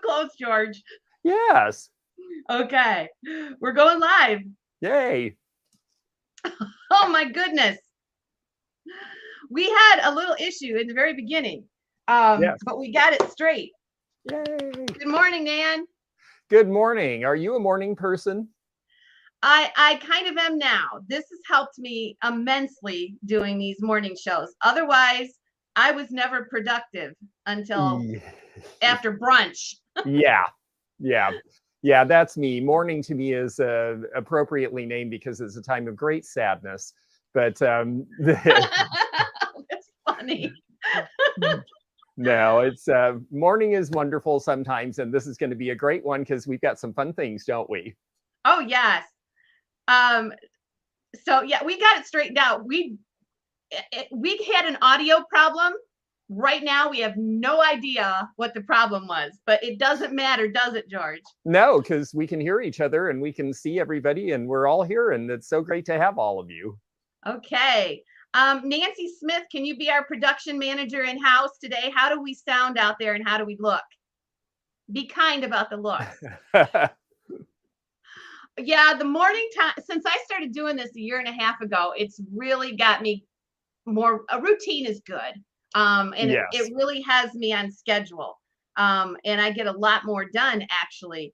close, George. Yes. Okay, we're going live. Yay. Oh my goodness. We had a little issue in the very beginning, Yes. but we got it straight. Yay. Good morning, Nan. Good morning. Are you a morning person? I kind of am now. This has helped me immensely doing these morning shows. Otherwise, I was never productive until after brunch. Yeah. Yeah. Yeah, that's me. Morning to me is appropriately named because it's a time of great sadness. But That's funny. no, it's morning is wonderful sometimes, and this is going to be a great one because we've got some fun things, don't we? Oh yes. So yeah, we got it straightened out. We had an audio problem. Right now, we have no idea what the problem was, but it doesn't matter, does it, George? No, because we can hear each other and we can see everybody, and we're all here, and it's so great to have all of you. Okay. Nancy Smith, can you be our production manager in house today? How do we sound out there and how do we look? Be kind about the looks. Yeah, the morning time, since I started doing this a year and a half ago, it's really got me more, a routine is good. And Yes. it really has me on schedule. And I get a lot more done actually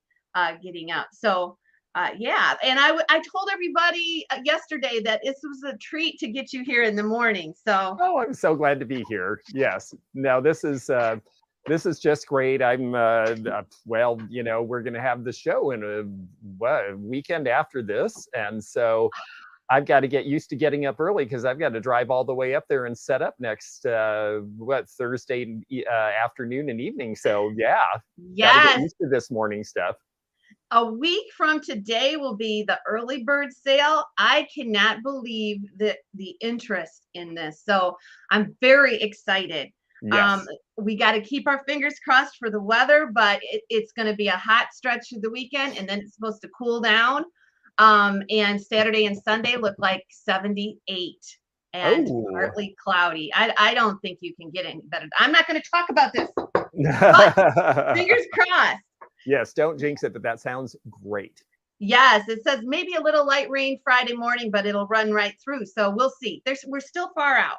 getting up. So yeah, and I told everybody yesterday that this was a treat to get you here in the morning. So oh, I'm so glad to be here. Yes. Now this is just great. I'm well, you know, we're going to have the show in a weekend after this, and so I've got to get used to getting up early because I've got to drive all the way up there and set up next Thursday afternoon and evening. So yeah, got to get yes, used to this morning stuff. a week from today will be the early bird sale. I cannot believe the interest in this. So I'm very excited. Yes. We got to keep our fingers crossed for the weather, but it's going to be a hot stretch through the weekend, and then it's supposed to cool down. And Saturday and Sunday look like 78 and partly cloudy. I don't think you can get any better. I'm not going to talk about this, but fingers crossed. Yes, don't jinx it, but that sounds great. Yes, it says maybe a little light rain Friday morning, but it'll run right through. So we'll see. We're still far out.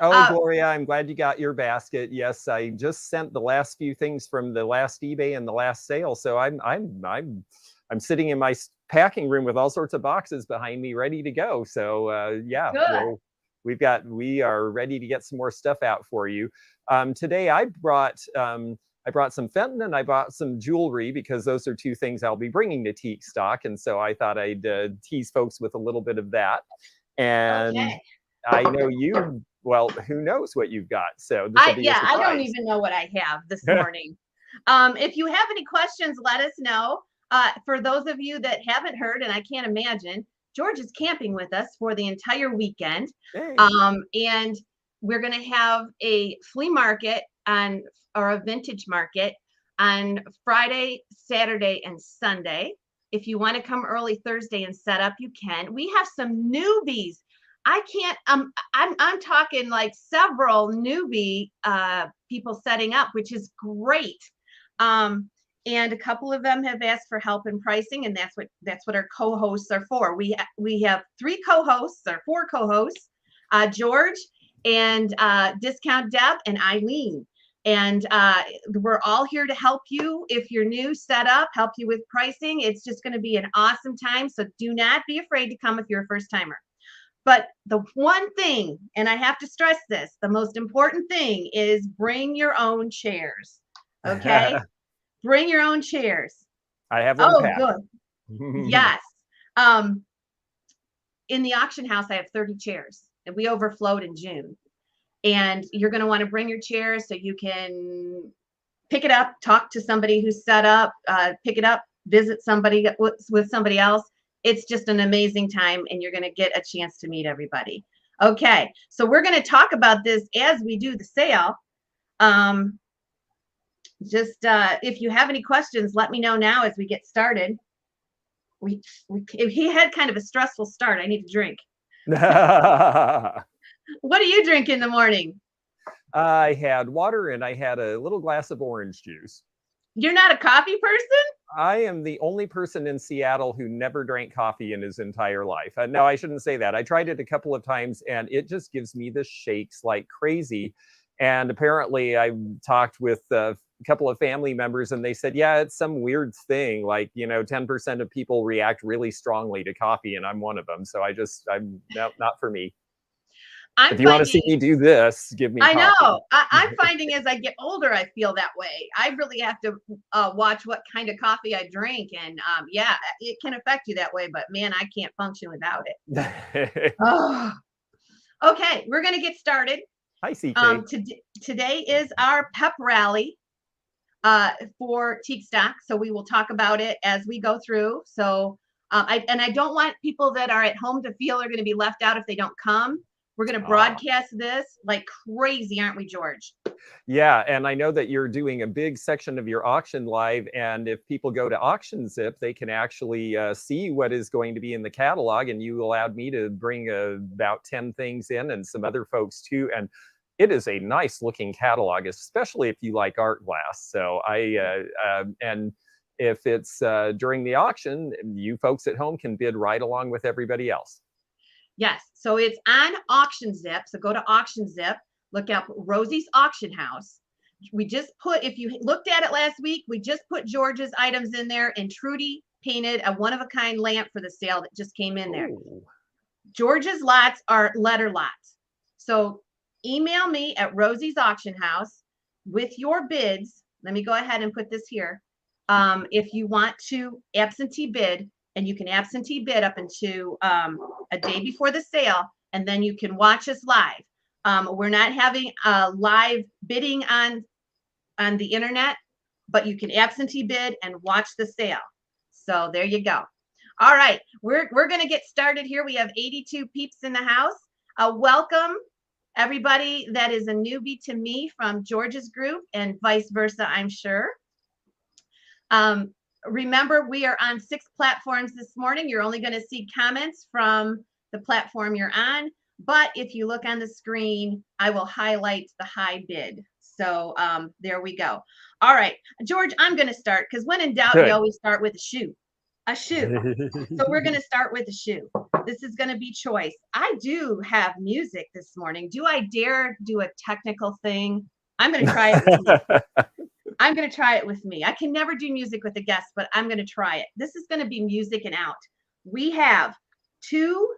Oh, Gloria, I'm glad you got your basket. Yes, I just sent the last few things from the last eBay and the last sale, so I'm sitting in my packing room with all sorts of boxes behind me, ready to go. So yeah, we are ready to get some more stuff out for you. Today I brought some Fenton and I bought some jewelry because those are two things I'll be bringing to Teak Stock, and so I thought I'd tease folks with a little bit of that. And I know you. Well, who knows what you've got? So this will be a surprise. I don't even know what I have this morning. If you have any questions, let us know. For those of you that haven't heard, and I can't imagine, George is camping with us for the entire weekend. Hey. And we're going to have a flea market or a vintage market on Friday, Saturday, and Sunday. If you want to come early Thursday and set up, you can. We have some newbies. I can't, I'm talking like several newbie people setting up, which is great. And a couple of them have asked for help in pricing, and that's what our co-hosts are for. We have 3 co-hosts or 4 co-hosts, George and Discount Deb and Eileen. And we're all here to help you if you're new, set up, help you with pricing. It's just going to be an awesome time. So do not be afraid to come if you're a first timer. But the one thing, and I have to stress this, the most important thing is bring your own chairs. Okay? Bring your own chairs. I have one packed. Good. Yes. In the auction house, I have 30 chairs, and we overflowed in June. And you're going to want to bring your chairs so you can pick it up, talk to somebody who's set up, pick it up, visit somebody with somebody else. It's just an amazing time, and you're going to get a chance to meet everybody. Okay, so we're going to talk about this as we do the sale. If you have any questions, let me know now as we get started. He had kind of a stressful start. I need to drink. What do you drink in the morning? I had water and I had a little glass of orange juice. You're not a coffee person? I am the only person in Seattle who never drank coffee in his entire life. No, I shouldn't say that. I tried it a couple of times and it just gives me the shakes like crazy. And apparently, I talked with a couple of family members and they said, yeah, it's some weird thing. Like, 10% of people react really strongly to coffee, and I'm one of them. So I'm not for me. I'm If you want to see finding, me do this, give me I coffee. know, I'm finding as I get older, I feel that way. I really have to watch what kind of coffee I drink. And yeah, it can affect you that way, but man, I can't function without it. Oh, okay, we're going to get started. Hi, CK. Today is our pep rally for teak stock. So we will talk about it as we go through. So I don't want people that are at home to feel they're going to be left out if they don't come. We're going to broadcast this like crazy, aren't we, George? Yeah, and I know that you're doing a big section of your auction live, and if people go to Auction Zip, they can actually see what is going to be in the catalog, and you allowed me to bring about 10 things in and some other folks too, and it is a nice looking catalog, especially if you like art glass. So and if it's during the auction, you folks at home can bid right along with everybody else. Yes, so it's on Auction Zip. So go to Auction Zip, look up Rosie's Auction House. We just put, if you looked at it last week, we just put George's items in there, and Trudy painted a one-of-a-kind lamp for the sale that just came in there. Ooh. George's lots are letter lots. So email me at Rosie's Auction House with your bids. Let me go ahead and put this here. If you want to absentee bid, and you can absentee bid up into a day before the sale, and then you can watch us live. We're not having live bidding on the internet, but you can absentee bid and watch the sale. So there you go. All right, we're going to get started here. We have 82 peeps in the house. Welcome, everybody that is a newbie to me from George's group, and vice versa, I'm sure. Remember, we are on 6 platforms this morning. You're only going to see comments from the platform you're on. But if you look on the screen, I will highlight the high bid. So there we go. All right, George, I'm going to start because when in doubt, you always start with a shoe. A shoe. So we're going to start with a shoe. This is going to be choice. I do have music this morning. Do I dare do a technical thing? I'm going to try it with me. I'm going to try it with me. I can never do music with a guest, but I'm going to try it. This is going to be music and out. We have 2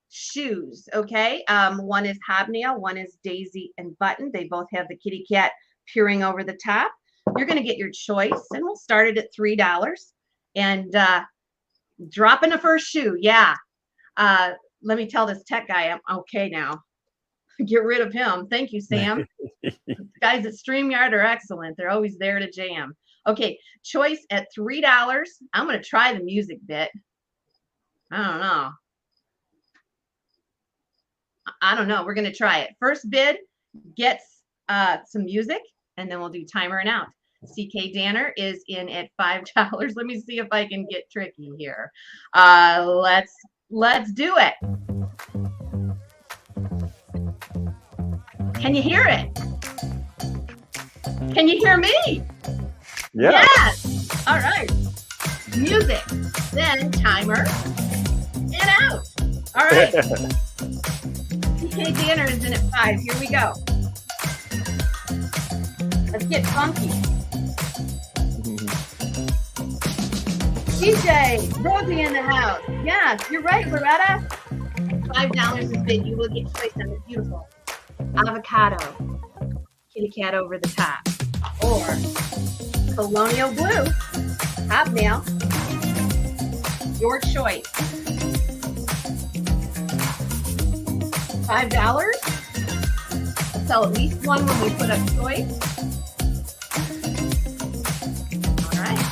shoes, okay? One is hobnail, one is daisy and button. They both have the kitty cat peering over the top. You're going to get your choice, and we'll start it at $3. And drop in the first shoe. Yeah. Let me tell this tech guy I'm okay now. Get rid of him. Thank you, Sam. Guys at StreamYard are excellent. They're always there to jam. Okay, choice at $3. I'm going to try the music bit. I don't know. We're going to try it. First bid gets some music, and then we'll do timer and out. CK Danner is in at $5. Let me see if I can get tricky here. Let's do it. Can you hear it? Can you hear me? Yeah. Yes. All right. Music, then timer, and out. All right. CK Danner is in at 5. Here we go. Let's get funky. DJ, Rosie in the house. Yes, you're right, Loretta. $5 is bid. You will get choice on the beautiful avocado, kitty cat over the top, or colonial blue, hobnail. Your choice. $5. I'll sell at least one when we put up choice. All right.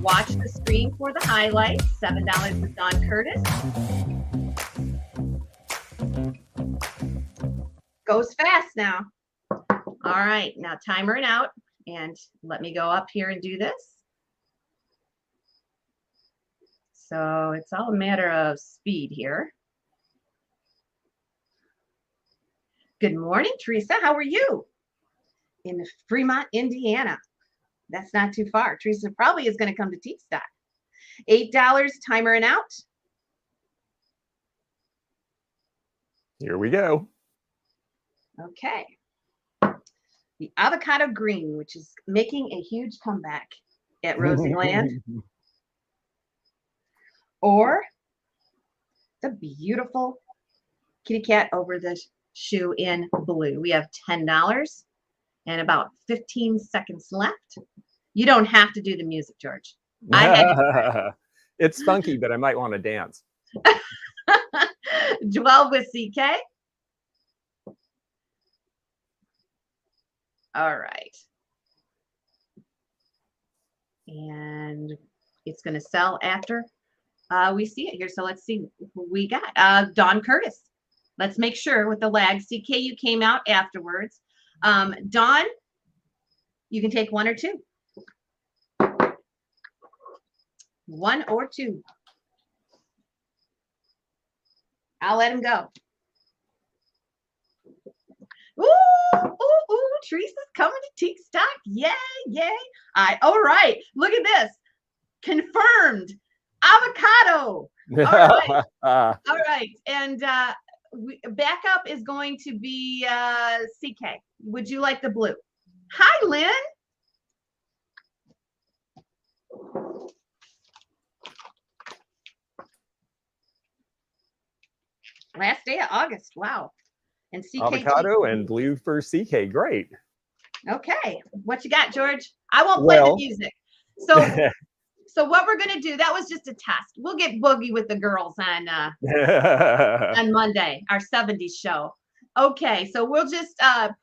Watch the screen for the highlights. $7 with Dawn Curtis. Goes fast now. All right, now timer it out, and let me go up here and do this. So it's all a matter of speed here. Good morning, Teresa. How are you? In Fremont, Indiana. That's not too far. Teresa probably is going to come to Teak Stock. $8, timer and out. Here we go. Okay. The avocado green, which is making a huge comeback at Rosie Land. Or the beautiful kitty cat over the shoe in blue. We have $10 and about 15 seconds left. You don't have to do the music, George. I had It's funky, but I might want to dance. 12 with CK. All right. And it's going to sell after we see it here. So let's see who we got. Dawn Curtis. Let's make sure with the lag. CK, you came out afterwards. Dawn, you can take 1 or 2. 1 or 2. I'll let him go. Ooh, Teresa's coming to Teak Stock. Yay, yay. All right, look at this. Confirmed. Avocado. All right. All right. And backup is going to be CK. Would you like the blue? Hi, Lynn. Last day of August. Wow. And CK. Avocado and blue for CK. Great. Okay. What you got, George? I won't play the music. So so what we're going to do, that was just a test. We'll get boogie with the girls on Monday, our 70s show. Okay, so we'll just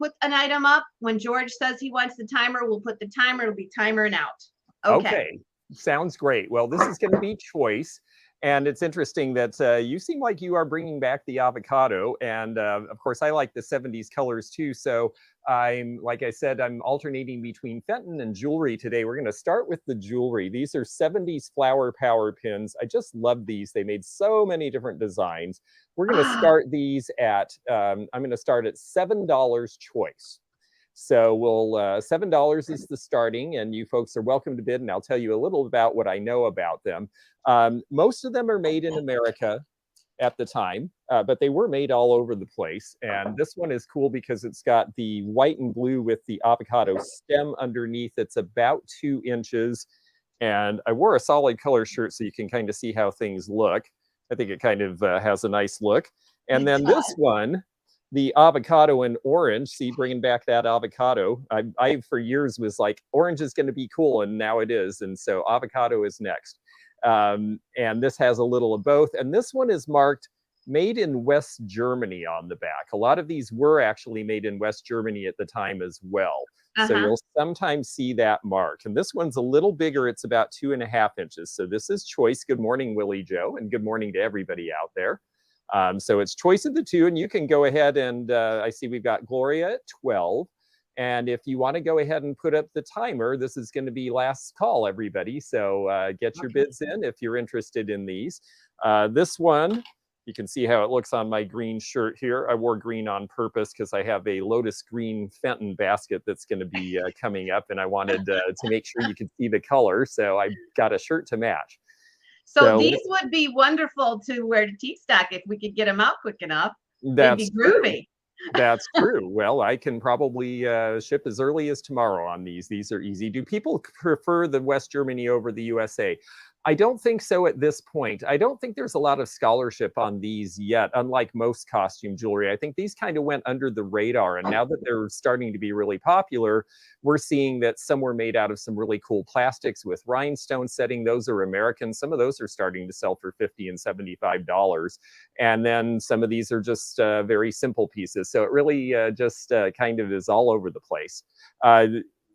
put an item up. When George says he wants the timer, we'll put the timer. It'll be timer and out. Okay. Sounds great. Well, this is going to be choice. And it's interesting that you seem like you are bringing back the avocado. And of course, I like the 70s colors too. So like I said, I'm alternating between Fenton and jewelry today. We're going to start with the jewelry. These are 70s flower power pins. I just love these. They made so many different designs. We're going to start these at, I'm going to start at $7 choice. So we'll $7 is the starting, and you folks are welcome to bid, and I'll tell you a little about what I know about them. Most of them are made in America at the time, but they were made all over the place. And this one is cool because it's got the white and blue with the avocado stem underneath. It's about 2 inches. And I wore a solid color shirt so you can kind of see how things look. I think it kind of has a nice look. And then this one, the avocado and orange, see, bringing back that avocado. I for years was like, orange is going to be cool, and now it is. And so avocado is next. And this has a little of both. And this one is marked made in West Germany on the back. A lot of these were actually made in West Germany at the time as well. So you'll sometimes see that mark. And this one's a little bigger. It's about 2.5 inches. So this is choice. Good morning, Willie Joe, and good morning to everybody out there. So it's choice of the 2, and you can go ahead and I see we've got Gloria at 12. And if you want to go ahead and put up the timer, this is going to be last call, everybody. So get your bids in if you're interested in these. This one, you can see how it looks on my green shirt here. I wore green on purpose because I have a Lotus green Fenton basket that's going to be coming up, and I wanted to make sure you could see the color. So I got a shirt to match. So these would be wonderful to wear to Teak Stock if we could get them out quick enough. They'd be groovy. That's true. Well, I can probably ship as early as tomorrow on these. These are easy. Do people prefer the West Germany over the USA? I don't think so at this point. I don't think there's a lot of scholarship on these yet, unlike most costume jewelry. I think these kind of went under the radar, and now that they're starting to be really popular, we're seeing that some were made out of some really cool plastics with rhinestone setting. Those are American. Some of those are starting to sell for $50 and $75. And then some of these are just very simple pieces. So it really just kind of is all over the place.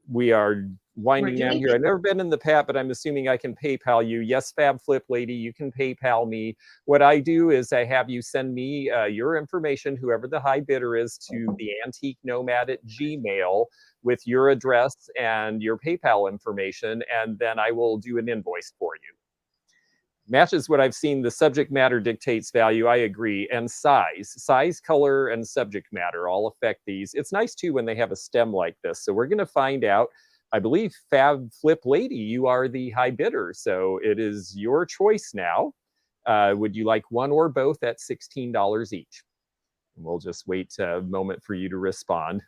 We are winding down here. I've never been in the Pat, but I'm assuming I can PayPal you. Yes, Fab Flip Lady, you can PayPal me. What I do is I have you send me your information, whoever the high bidder is, to the Antique Nomad at Gmail with your address and your PayPal information, and then I will do an invoice for you. Matches what I've seen. The subject matter dictates value. I agree. And size, color, and subject matter all affect these. It's nice too when they have a stem like this. So we're going to find out. I believe Fab Flip Lady, you are the high bidder, so it is your choice now. Would you like one or both at $16 each? We'll just wait a moment for you to respond.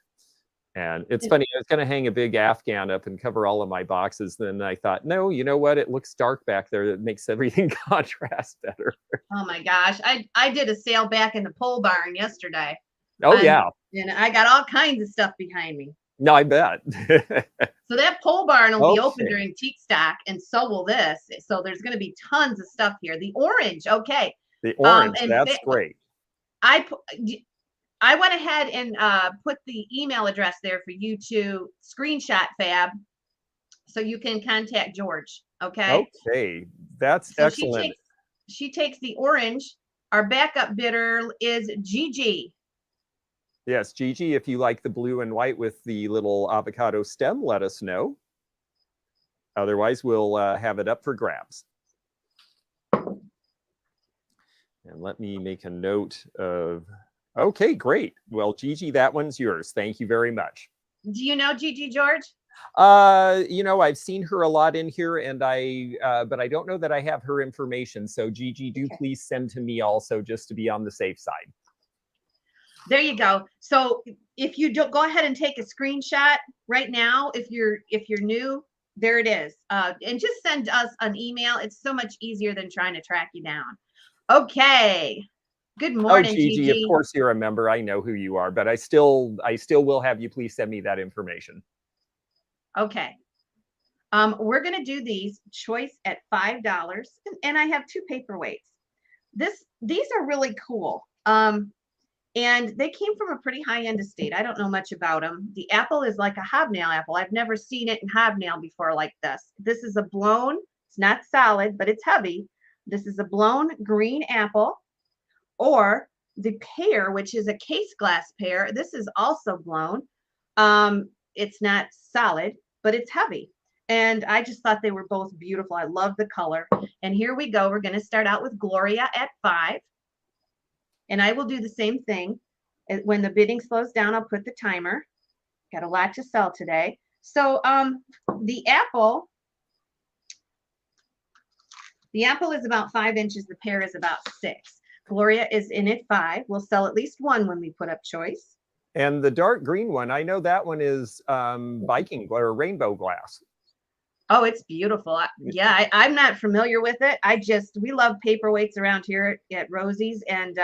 And it's funny, I was going to hang a big Afghan up and cover all of my boxes. Then I thought, no, you know what? It looks dark back there. It makes everything contrast better. Oh my gosh. I did a sale back in the pole barn yesterday. Oh, yeah. And I got all kinds of stuff behind me. No, I bet. So that pole barn will be open Okay. during teak stock, and so will this. So there's going to be tons of stuff here. The orange, okay. The orange, And that's great. I went ahead and put the email address there for you to screenshot, Fab, so you can contact George. Okay. Okay, that's So excellent. she takes the orange. Our backup bidder is Gigi. Yes, Gigi, if you like the blue and white with the little avocado stem, let us know. Otherwise, we'll have it up for grabs. And let me make a note of, okay, great. Well, Gigi, that one's yours. Thank you very much. Do you know Gigi, George? You know, I've seen her a lot in here, and but I don't know that I have her information. So Gigi, do please send to me also, just to be on the safe side. There you go. So if you don't, go ahead and take a screenshot right now. If you're new, there it is. And just send us an email. It's so much easier than trying to track you down. Okay. Good morning, Gigi. Gigi. Of course you're a member. I know who you are, but I still will have you please send me that information. Okay. We're going to do these choice at $5, and I have 2 paperweights. These are really cool. And they came from a pretty high-end estate. I don't know much about them. The apple is like a hobnail apple. I've never seen it in hobnail before like this. This is a blown, it's not solid, but it's heavy. This is a blown green apple, or the pear, which is a case glass pear. This is also blown. It's not solid, but it's heavy. And I just thought they were both beautiful. I love the color. And here we go. We're going to start out with Gloria at 5. And I will do the same thing. When the bidding slows down, I'll put the timer. Got a lot to sell today. So the apple is about 5 inches. The pear is about 6. Gloria is in at 5. We'll sell at least one when we put up choice. And the dark green one, I know that one is Viking or rainbow glass. Oh, it's beautiful. Yeah, I'm not familiar with it. We love paperweights around here at Rosie's, and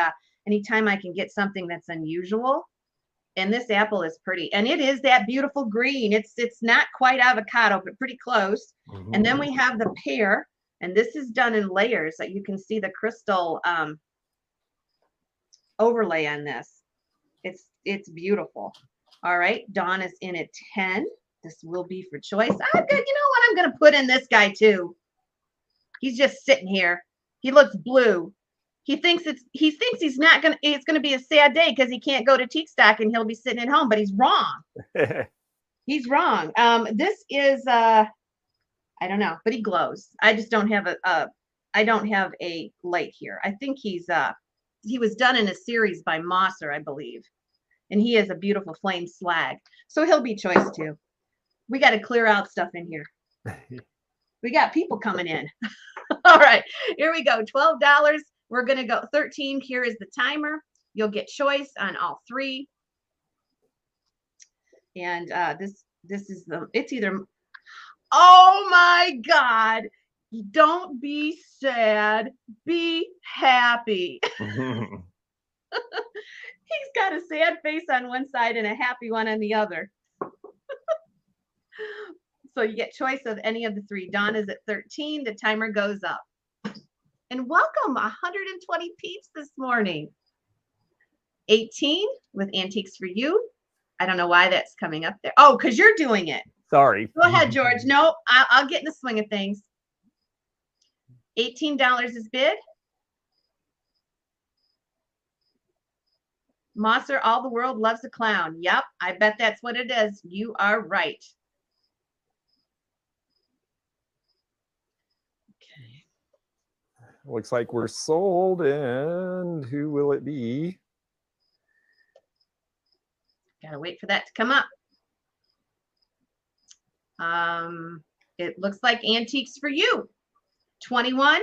anytime I can get something that's unusual. And this apple is pretty, and it is that beautiful green. It's not quite avocado, but pretty close. Mm-hmm. And then we have the pear, and this is done in layers that you can see the crystal overlay on this. It's beautiful. All right, Dawn is in at 10. This will be for choice. I'm good. You know what? I'm going to put in this guy too. He's just sitting here. He looks blue. He thinks he's not going to, it's going to be a sad day because he can't go to teak stock and he'll be sitting at home, but he's wrong. He's wrong. This is, I don't know, but he glows. I just don't have I don't have a light here. I think he was done in a series by Mosser, I believe. And he has a beautiful flame slag. So he'll be choice too. We got to clear out stuff in here. We got people coming in. All right, here we go. $12. We're going to go 13. Here is the timer. You'll get choice on all 3. And this is it's either, oh my God, don't be sad, be happy. He's got a sad face on one side and a happy one on the other. So you get choice of any of the 3. Dawn is at 13. The timer goes up. And welcome, 120 peeps this morning. 18 with Antiques for You. I don't know why that's coming up there. Oh, because you're doing it. Sorry. Go ahead, George. No, I'll get in the swing of things. $18 is bid. Mosser, all the world loves a clown. Yep, I bet that's what it is. You are right. Okay. Looks like we're sold, and who will it be? Gotta wait for that to come up. It looks like Antiques for You, 21.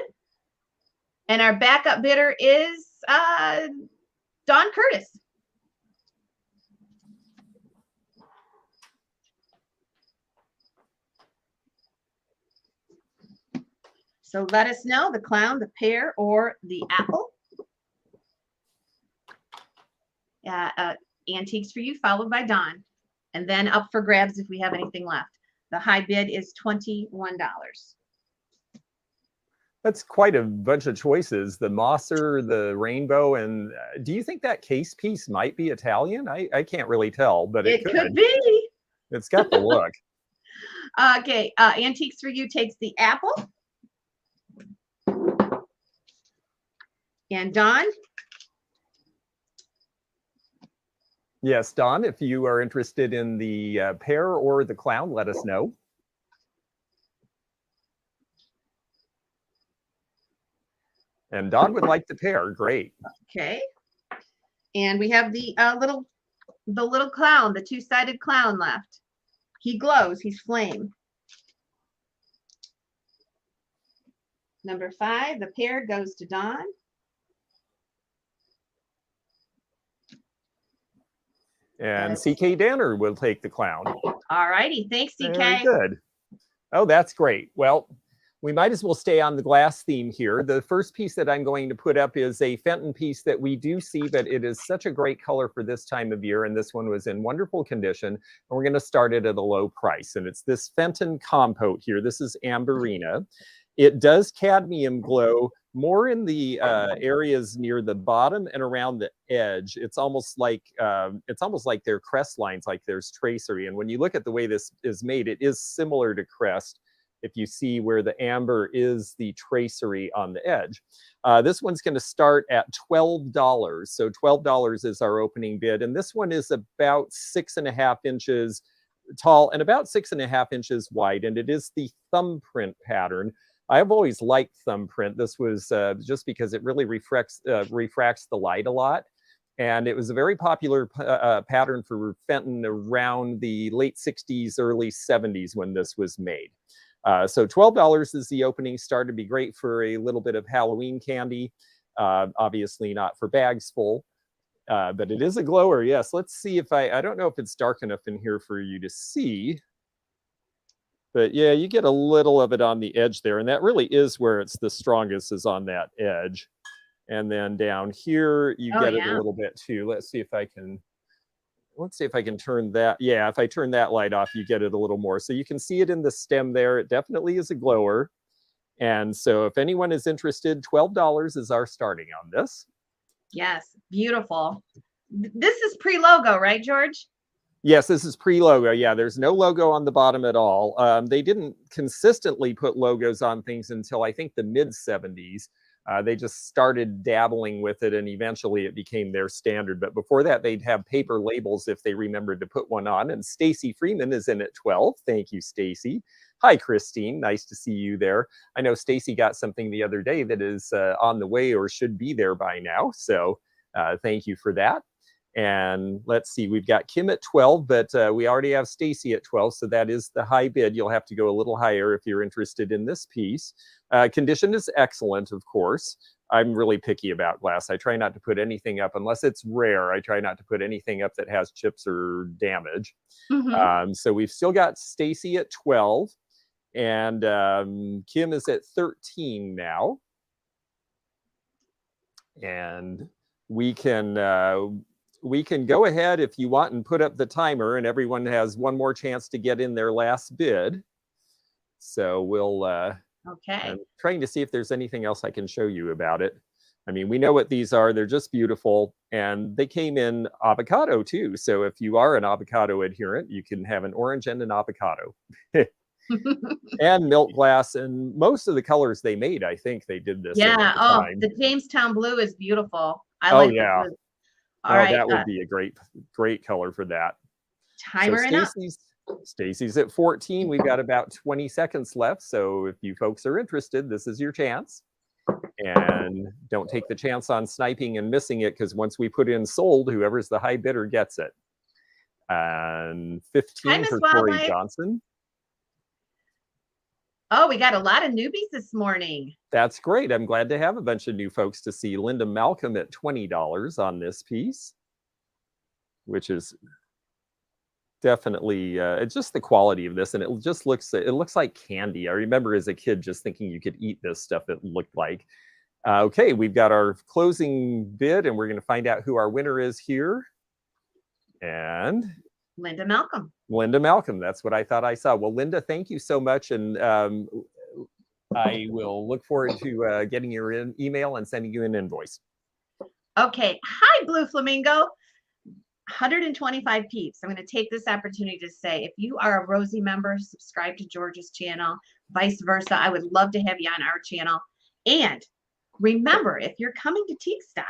And our backup bidder is Dawn Curtis. So let us know the clown, the pear, or the apple. Antiques for You, followed by Dawn. And then up for grabs if we have anything left. The high bid is $21. That's quite a bunch of choices. The Mosser, the rainbow, and do you think that case piece might be Italian? I can't really tell, but it could be. It's got the look. Okay, Antiques for You takes the apple. And Dawn? Yes, Dawn, if you are interested in the pear or the clown, let us know. And Dawn would like the pear. Great. Okay. And we have the little clown, the two-sided clown left. He glows. He's flame. Number 5, the pear goes to Dawn. And CK Danner will take the clown. All righty. Thanks, CK. Very good. Oh, that's great. Well, we might as well stay on the glass theme here. The first piece that I'm going to put up is a Fenton piece that we do see, but it is such a great color for this time of year. And this one was in wonderful condition. And we're going to start it at a low price. And it's this Fenton compote here. This is Amberina. It does cadmium glow more in the areas near the bottom and around the edge. It's almost like they're crest lines, like there's tracery. And when you look at the way this is made, it is similar to crest. If you see where the amber is the tracery on the edge. This one's going to start at $12. So $12 is our opening bid. And this one is about 6.5 inches tall and about 6.5 inches wide. And it is the thumbprint pattern. I've always liked thumbprint. This was just because it really refracts the light a lot. And it was a very popular pattern for Fenton around the late 60s, early 70s when this was made. So $12 is the opening start. It'd be great for a little bit of Halloween candy. Obviously not for bags full, but it is a glower. Yes, let's see if I don't know if it's dark enough in here for you to see. But yeah, you get a little of it on the edge there. And that really is where it's the strongest, is on that edge. And then down here, you get it a little bit too. Let's see if I can turn that. Yeah, if I turn that light off, you get it a little more. So you can see it in the stem there. It definitely is a glower. And so if anyone is interested, $12 is our starting on this. Yes, beautiful. This is pre-logo, right, George? Yes, this is pre-logo. Yeah, there's no logo on the bottom at all. They didn't consistently put logos on things until I think the mid-70s. They just started dabbling with it, and eventually it became their standard. But before that, they'd have paper labels if they remembered to put one on. And Stacy Freeman is in at 12. Thank you, Stacy. Hi, Christine. Nice to see you there. I know Stacy got something the other day that is on the way or should be there by now. So thank you for that. And let's see, we've got Kim at 12, but we already have Stacy at 12. So that is the high bid. You'll have to go a little higher if you're interested in this piece. Condition is excellent, of course. I'm really picky about glass. I try not to put anything up unless it's rare. I try not to put anything up that has chips or damage. So we've still got Stacy at 12, and Kim is at 13 now. And we can go ahead if you want and put up the timer, and everyone has one more chance to get in their last bid. So we'll okay. I'm trying to see if there's anything else I can show you about it. I mean, we know what these are. They're just beautiful. And they came in avocado too. So if you are an avocado adherent, you can have an orange and an avocado. And milk glass. And most of the colors they made, I think they did this. Yeah. The Jamestown blue is beautiful. I like the blue. All right, that would be a great color for that. Timer so Stacy's at 14. We've got about 20 seconds left. So if you folks are interested, this is your chance. And don't take the chance on sniping and missing it, because once we put in sold, whoever's the high bidder gets it. And 15 for Corey Johnson. Oh, we got a lot of newbies this morning. That's great. I'm glad to have a bunch of new folks to see. Linda Malcolm at $20 on this piece, which is definitely it's just the quality of this, and it looks like candy. I remember as a kid just thinking you could eat this stuff. It looked like. Okay, we've got our closing bid, and we're going to find out who our winner is here. And Linda Malcolm. Linda Malcolm. That's what I thought I saw. Well, Linda, thank you so much, and I will look forward to getting your email and sending you an invoice. Okay. Hi, Blue Flamingo. 125 peeps. I'm going to take this opportunity to say, if you are a Rosie member, subscribe to George's channel, vice versa. I would love to have you on our channel. And remember, if you're coming to Teak Stock,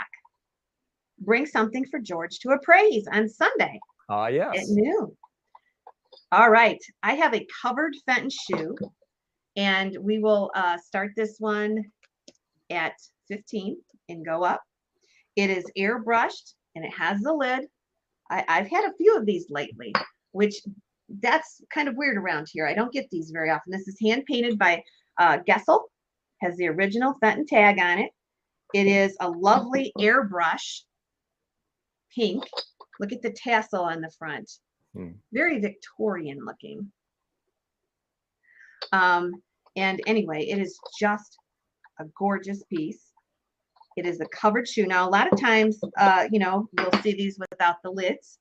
bring something for George to appraise on Sunday. Yes. At noon. All right. I have a covered Fenton shoe, and we will start this one at 15 and go up. It is airbrushed, and it has the lid. I've had a few of these lately, which that's kind of weird around here. I don't get these very often. This is hand painted by Gessel, has the original Fenton tag on it. It is a lovely airbrush pink. Look at the tassel on the front. Very Victorian looking. And anyway, it is just a gorgeous piece. It is a covered shoe. Now, a lot of times, you know, you'll see these without the lids.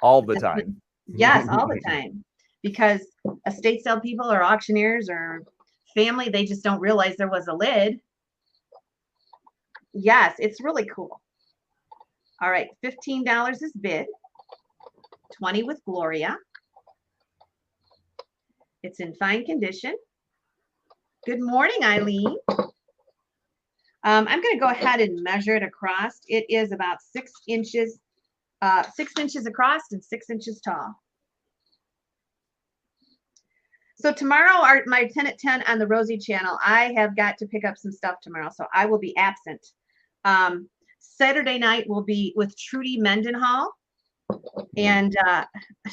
All the time. Yes, all the time. Because estate sale people or auctioneers or family, they just don't realize there was a lid. Yes, it's really cool. All right, $15 is bid. 20 with Gloria. It's in fine condition. Good morning, Eileen. I'm going to go ahead and measure it across. It is about 6 inches, 6 inches across and 6 inches tall. So tomorrow, my 10 at 10 on the Rosie channel, I have got to pick up some stuff tomorrow, so I will be absent. Saturday night will be with Trudy Mendenhall, and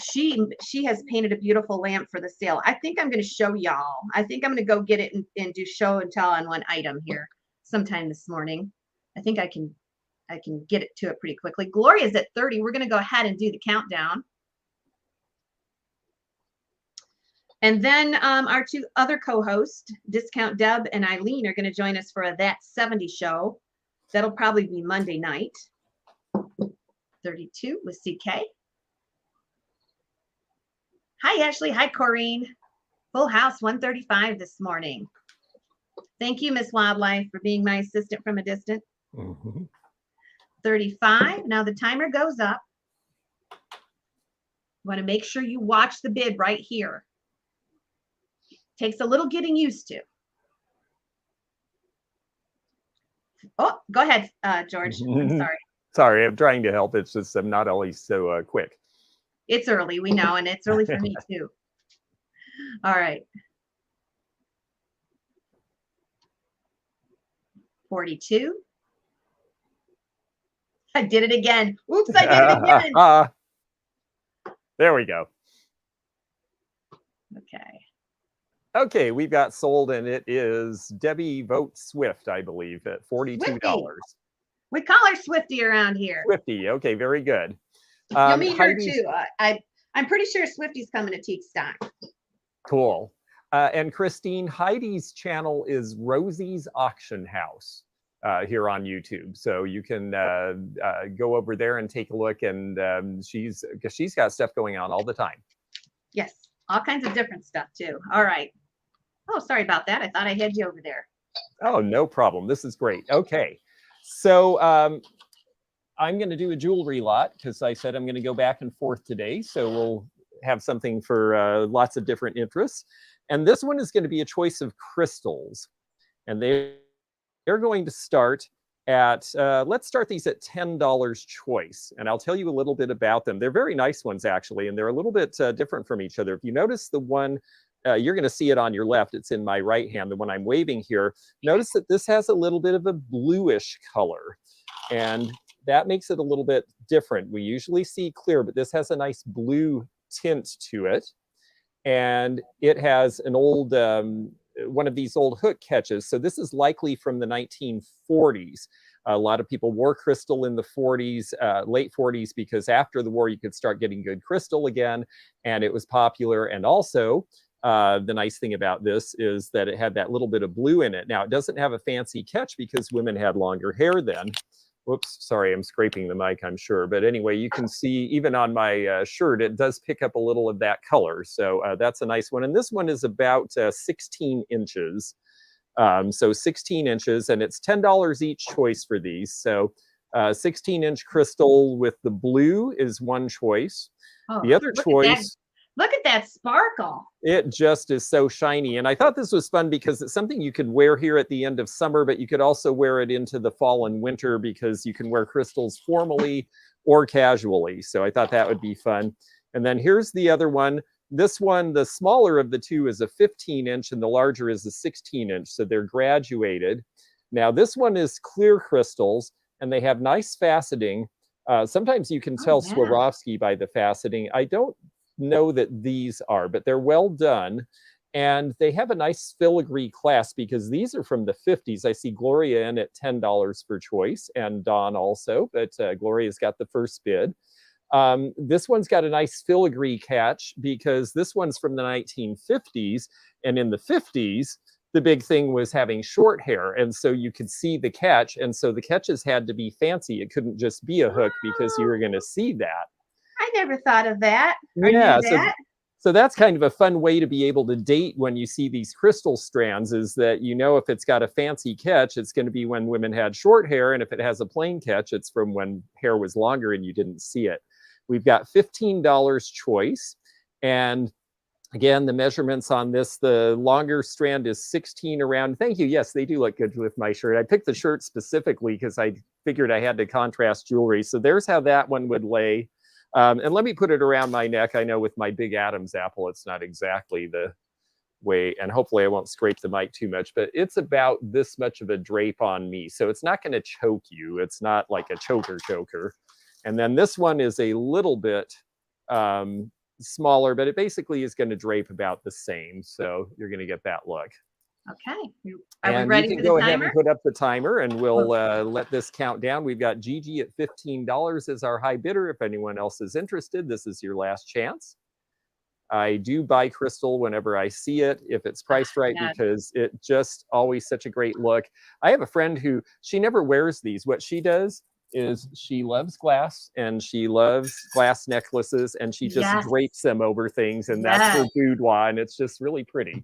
she has painted a beautiful lamp for the sale. I think I'm going to show y'all. I think I'm going to go get it and do show and tell on one item here sometime this morning. I think I can get it to it pretty quickly. Gloria's at 30. We're going to go ahead and do the countdown. And then our two other co-hosts, Discount Deb and Eileen, are going to join us for a That 70 show. That'll probably be Monday night. 32 with CK. Hi, Ashley. Hi, Corrine. Full house 135 this morning. Thank you, Miss Wildlife, for being my assistant from a distance. 35. Now the timer goes up. You want to make sure you watch the bid right here. Takes a little getting used to. Oh, go ahead, George. I'm sorry. Sorry, I'm trying to help. It's just I'm not always so quick. It's early, we know, and it's early for me too. All right. 42. I did it again. Oops, I did it again. There we go. Okay. Okay, we've got sold, and it is Debbie Vote Swift, I believe, at $42. Swifty. We call her Swifty around here. Swifty. Okay, very good. You'll meet her too. I'm pretty sure Swifty's coming to Teak Stock. Cool. And Christine, Heidi's channel is Rosie's Auction House here on YouTube. So you can go over there and take a look. And she's got stuff going on all the time. Yes, all kinds of different stuff too. All right. Oh, sorry about that. I thought I had you over there. Oh, no problem. This is great. Okay. So I'm going to do a jewelry lot because I said I'm going to go back and forth today. So we'll have something for lots of different interests. And this one is going to be a choice of crystals. And they're going to start at, let's start these at $10 choice. And I'll tell you a little bit about them. They're very nice ones, actually, and they're a little bit different from each other. If you notice the one, you're going to see it on your left. It's in my right hand, the one I'm waving here. Notice that this has a little bit of a bluish color. And that makes it a little bit different. We usually see clear, but this has a nice blue tint to it. and it has an old one of these old hook catches. So this is likely from the 1940s. A lot of people wore crystal in the 40s, late 40s, because after the war you could start getting good crystal again, and it was popular. And also, the nice thing about this is that it had that little bit of blue in it. Now, it doesn't have a fancy catch because women had longer hair then. Whoops, sorry, I'm scraping the mic, I'm sure. But anyway, you can see even on my shirt, it does pick up a little of that color. So that's a nice one. And this one is about 16 inches. So 16 inches, and it's $10 each choice for these. So 16-inch crystal with the blue is one choice. Oh, the other choice... Look at that sparkle. It just is so shiny. And I thought this was fun because it's something you could wear here at the end of summer, but you could also wear it into the fall and winter because you can wear crystals formally or casually. So I thought that would be fun. And then here's the other one. This one, the smaller of the two, is a 15-inch and the larger is a 16-inch. So they're graduated. Now this one is clear crystals and they have nice faceting. Sometimes you can tell Swarovski by the faceting. I don't know that these are, but they're well done, and they have a nice filigree clasp because these are from the 50s. I see Gloria in at $10 per choice, and Dawn also, but Gloria's got the first bid. This one's got a nice filigree catch because this one's from the 1950s, and in the 50s the big thing was having short hair, and so you could see the catch, and so the catches had to be fancy. It couldn't just be a hook because you were going to see that. I never thought of that. Yeah, so that's kind of a fun way to be able to date when you see these crystal strands, is that you know if it's got a fancy catch, it's going to be when women had short hair, and if it has a plain catch, it's from when hair was longer and you didn't see it. We've got $15 choice, and again, the measurements on this, the longer strand is 16 around. Thank you. Yes, they do look good with my shirt. I picked the shirt specifically because I figured I had to contrast jewelry. So there's how that one would lay. And let me put it around my neck. I know with my big Adam's apple, it's not exactly the way, and hopefully I won't scrape the mic too much, but it's about this much of a drape on me. So it's not going to choke you. It's not like a choker. And then this one is a little bit smaller, but it basically is going to drape about the same. So you're going to get that look. Okay. Are we ready for the timer? You can go ahead and put up the timer, and we'll let this count down. We've got Gigi at $15 as our high bidder. If anyone else is interested, this is your last chance. I do buy crystal whenever I see it, if it's priced right, because it just always such a great look. I have a friend who, she never wears these. What she does is she loves glass, and she loves glass necklaces, and she just drapes them over things, and that's her boudoir, and it's just really pretty.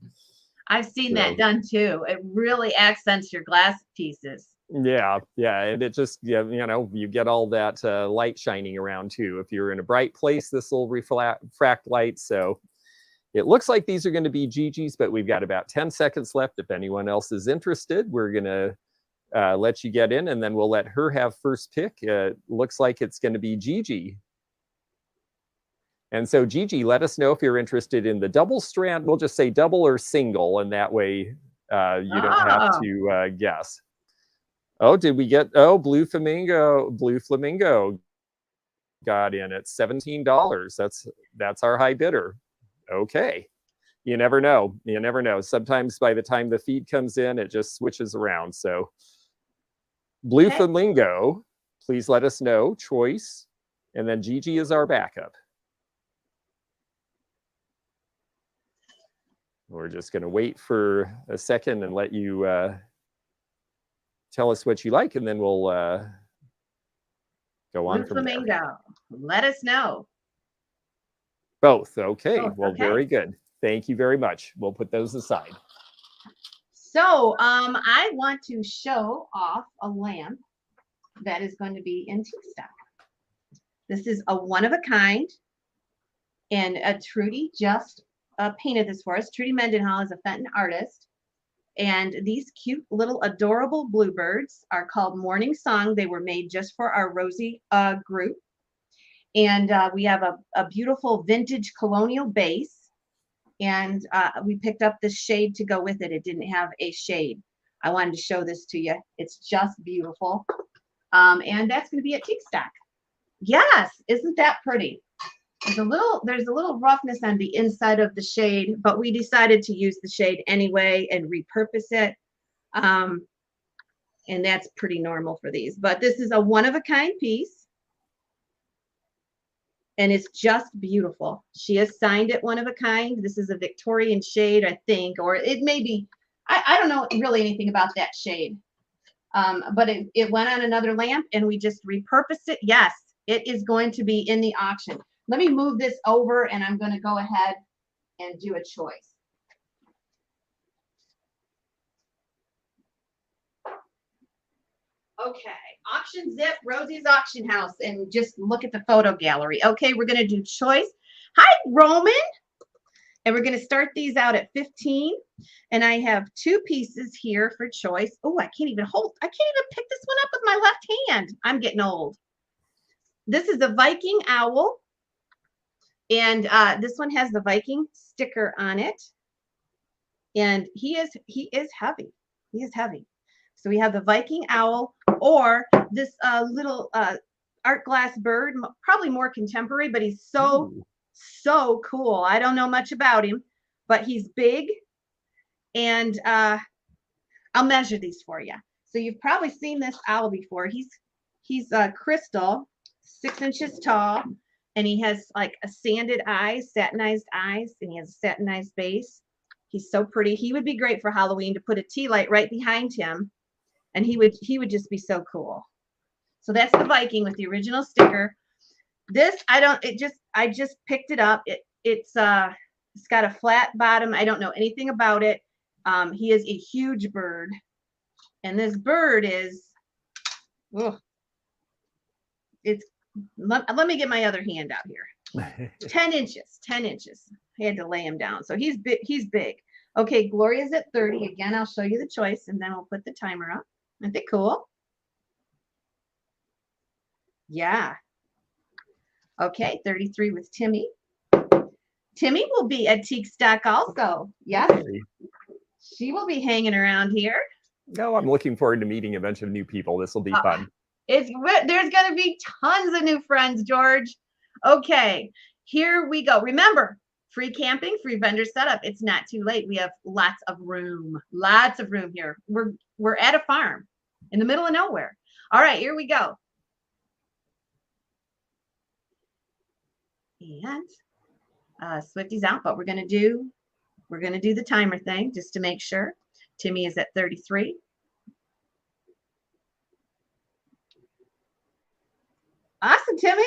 I've seen that done too. It really accents your glass pieces. Yeah, and it just, you know, you get all that light shining around too. If you're in a bright place, this will refract light. So it looks like these are going to be Gigi's, but we've got about 10 seconds left. If anyone else is interested, we're going to let you get in, and then we'll let her have first pick. Looks like it's going to be Gigi. And so Gigi, let us know if you're interested in the double strand. We'll just say double or single, and that way you don't have to guess. Oh, did we get, Blue Flamingo got in at $17. That's our high bidder. Okay. You never know. Sometimes by the time the feed comes in, it just switches around. So Blue Flamingo, please let us know, choice. And then Gigi is our backup. We're just going to wait for a second and let you tell us what you like, and then we'll go on from there. Flamingo, let us know. Both. Okay. Well, very good. Thank you very much. We'll put those aside. So I want to show off a lamp that is going to be in T-stock. This is a one-of-a-kind, and Trudy just painted this for us. Trudy Mendenhall is a Fenton artist, and these cute little adorable bluebirds are called Morning Song. They were made just for our Rosie group, and we have a beautiful vintage colonial base, and we picked up this shade to go with it. It didn't have a shade. I wanted to show this to you. It's just beautiful, and that's going to be at T-stock. Yes, isn't that pretty? there's a little roughness on the inside of the shade, but we decided to use the shade anyway and repurpose it. And that's pretty normal for these, but this is a one-of-a-kind piece. And it's just beautiful. She has signed it one of a kind. This is a Victorian shade, I think, or it may be, I don't know really anything about that shade. But it went on another lamp and we just repurposed it. Yes, it is going to be in the auction. Let me move this over and I'm going to go ahead and do a choice. Okay, auction zip, Rosie's auction house, and just look at the photo gallery. Okay, we're going to do choice. Hi, Roman. And we're going to start these out at 15. And I have 2 pieces here for choice. Oh, I can't even pick this one up with my left hand. I'm getting old. This is a Viking owl. And this one has the Viking sticker on it. And he is heavy. He is heavy. So we have the Viking owl, or this little art glass bird, probably more contemporary, but he's so cool. I don't know much about him, but he's big. And I'll measure these for you. So you've probably seen this owl before. He's crystal, 6 inches tall, and he has like a sanded eyes, satinized eyes, and he has a satinized base. He's so pretty. He would be great for Halloween to put a tea light right behind him. And he would just be so cool. So that's the Viking with the original sticker. This, I just picked it up. It's got a flat bottom. I don't know anything about it. He is a huge bird. And this bird is, let me get my other hand out here. 10 inches. I had to lay him down. So he's big. Okay, Gloria's at 30. Again, I'll show you the choice and then we'll put the timer up. Aren't they cool? Yeah. Okay, 33 with Timmy. Timmy will be at Teak Stock also. Yes. She will be hanging around here. No, I'm looking forward to meeting a bunch of new people. This will be fun. There's going to be tons of new friends, George. Okay, here we go. Remember, free camping, free vendor setup. It's not too late. We have lots of room here. We're at a farm in the middle of nowhere. All right, here we go. And Swifty's out, but we're gonna do the timer thing just to make sure. Timmy is at 33. Awesome, Timmy.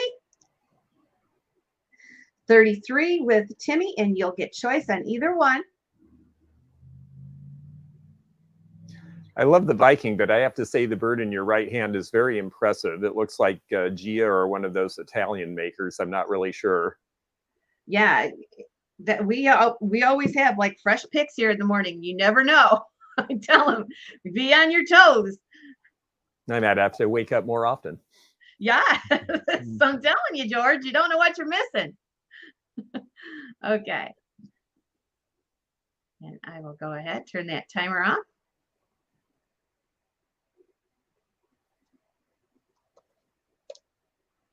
33 with Timmy, and you'll get choice on either one. I love the Viking, but I have to say the bird in your right hand is very impressive. It looks like Gia or one of those Italian makers. I'm not really sure. Yeah, that we always have like fresh picks here in the morning. You never know. I tell them, be on your toes. I might have to wake up more often. Yeah, so I'm telling you, George, you don't know what you're missing. Okay. And I will go ahead, turn that timer on.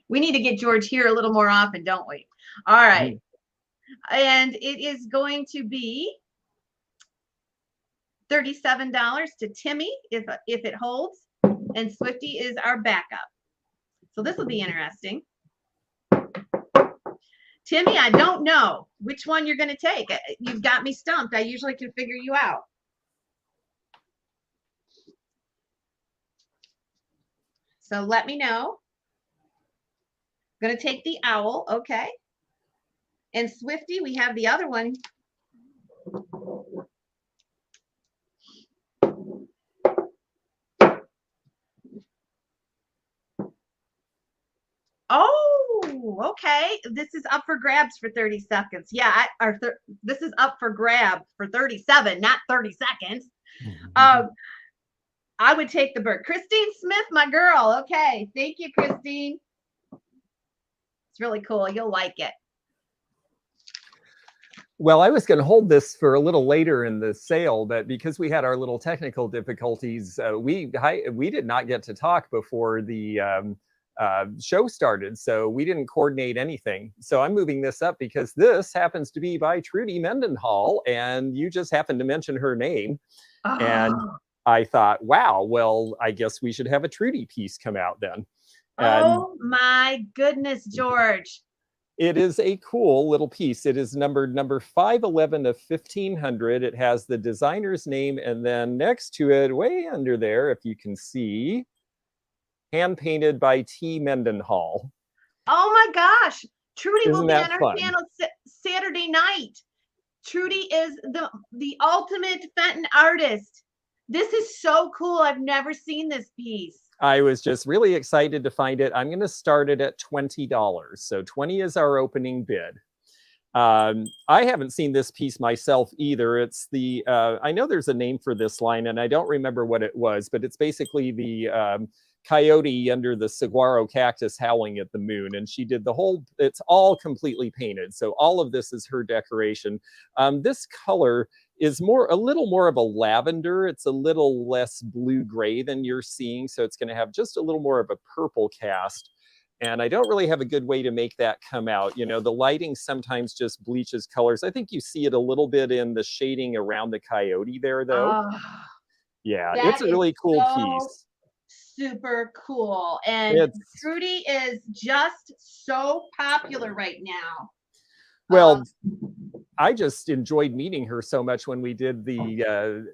We need to get George here a little more often, don't we? All right. And it is going to be $37 to Timmy if it holds, and Swifty is our backup. So this will be interesting. Timmy, I don't know which one you're going to take. You've got me stumped. I usually can figure you out. So let me know. I'm going to take the owl, okay. And Swifty, we have the other one. Oh, okay. This is up for grabs for 30 seconds. Yeah, this is up for grab for 37, not 30 seconds. I would take the bird. Christine Smith, my girl. Okay. Thank you, Christine. It's really cool. You'll like it. Well, I was going to hold this for a little later in the sale, but because we had our little technical difficulties, we did not get to talk before the show started. So we didn't coordinate anything. So I'm moving this up because this happens to be by Trudy Mendenhall, and you just happened to mention her name. And I thought, wow, well, I guess we should have a Trudy piece come out then. And oh my goodness, George. it is a cool little piece. It is number 511 of 1500. It has the designer's name, and then next to it, way under there, if you can see, hand painted by T. Mendenhall. Oh my gosh. Trudy will Isn't be that on our fun? channel Saturday night. Trudy is the ultimate Fenton artist. This is so cool. I've never seen this piece. I was just really excited to find it. I'm going to start it at $20. So 20 is our opening bid. I haven't seen this piece myself either. It's the, I know there's a name for this line and I don't remember what it was, but it's basically the coyote under the saguaro cactus howling at the moon. And she did the whole, it's all completely painted. So all of this is her decoration. This color is a little more of a lavender. It's a little less blue-gray than you're seeing. So it's going to have just a little more of a purple cast. And I don't really have a good way to make that come out. You know, the lighting sometimes just bleaches colors. I think you see it a little bit in the shading around the coyote there, though. Yeah, it's a really cool piece. Super cool. And Trudy is just so popular right now. Well, I just enjoyed meeting her so much when we did the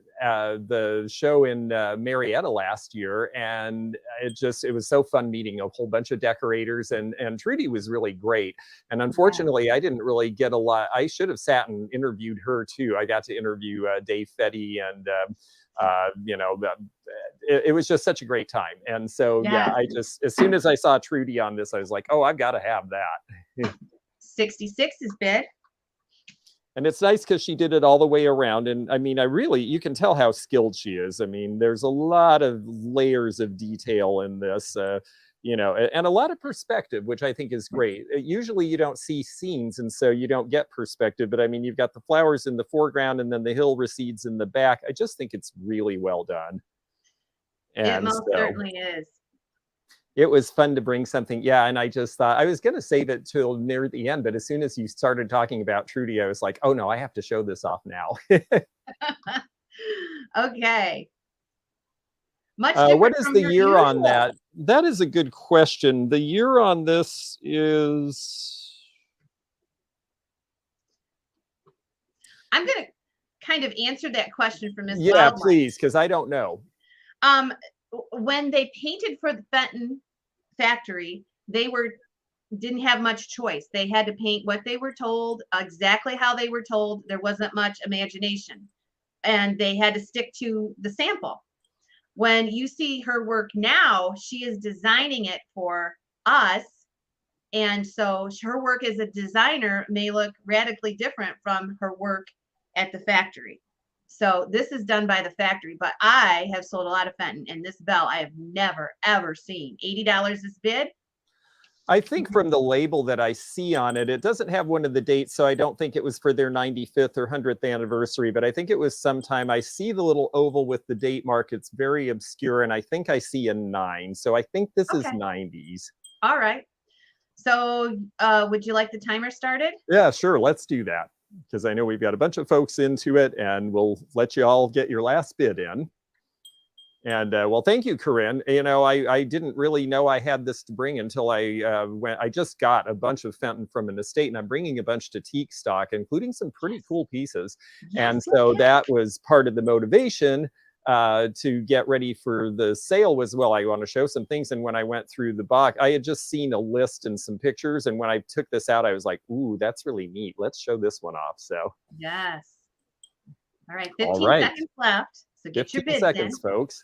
show in Marietta last year, and it was so fun meeting a whole bunch of decorators, and Trudy was really great. And unfortunately, I didn't really get a lot. I should have sat and interviewed her too. I got to interview Dave Fetty, and you know, it was just such a great time. And so yeah, I just, as soon as I saw Trudy on this, I was like, oh, I've got to have that. 66 is bid. And it's nice because she did it all the way around. And I mean, you can tell how skilled she is. I mean, there's a lot of layers of detail in this, you know, and a lot of perspective, which I think is great. Usually you don't see scenes, and so you don't get perspective. But I mean, you've got the flowers in the foreground and then the hill recedes in the back. I just think it's really well done. And it most certainly is. It was fun to bring something. Yeah. And I just thought I was going to save it till near the end. But as soon as you started talking about Trudy, I was like, oh, no, I have to show this off now. Okay. What is the year on that? That is a good question. The year on this is... I'm going to kind of answer that question for Miss Yeah, Wildlife. Please, because I don't know. When they painted for the Fenton factory, they didn't have much choice. They had to paint what they were told, exactly how they were told. There wasn't much imagination, and they had to stick to the sample. When you see her work now, she is designing it for us, and so her work as a designer may look radically different from her work at the factory. So this is done by the factory, but I have sold a lot of Fenton, and this bell I have never, ever seen. $80 is bid. I think from the label that I see on it, it doesn't have one of the dates, so I don't think it was for their 95th or 100th anniversary, but I think it was sometime. I see the little oval with the date mark. It's very obscure, and I think I see a 9. So I think this is 90s. All right. So would you like the timer started? Yeah, sure. Let's do that, because I know we've got a bunch of folks into it, and we'll let you all get your last bid in. And well, thank you, Corinne. You know, I didn't really know I had this to bring until I just got a bunch of Fenton from an estate, and I'm bringing a bunch to teak stock, including some pretty cool pieces. And so that was part of the motivation to get ready for the sale was, well, I want to show some things. And when I went through the box, I had just seen a list and some pictures. And when I took this out, I was like, ooh, that's really neat. Let's show this one off. So yes. All right, 15 seconds left. So get your bids 15 seconds, folks.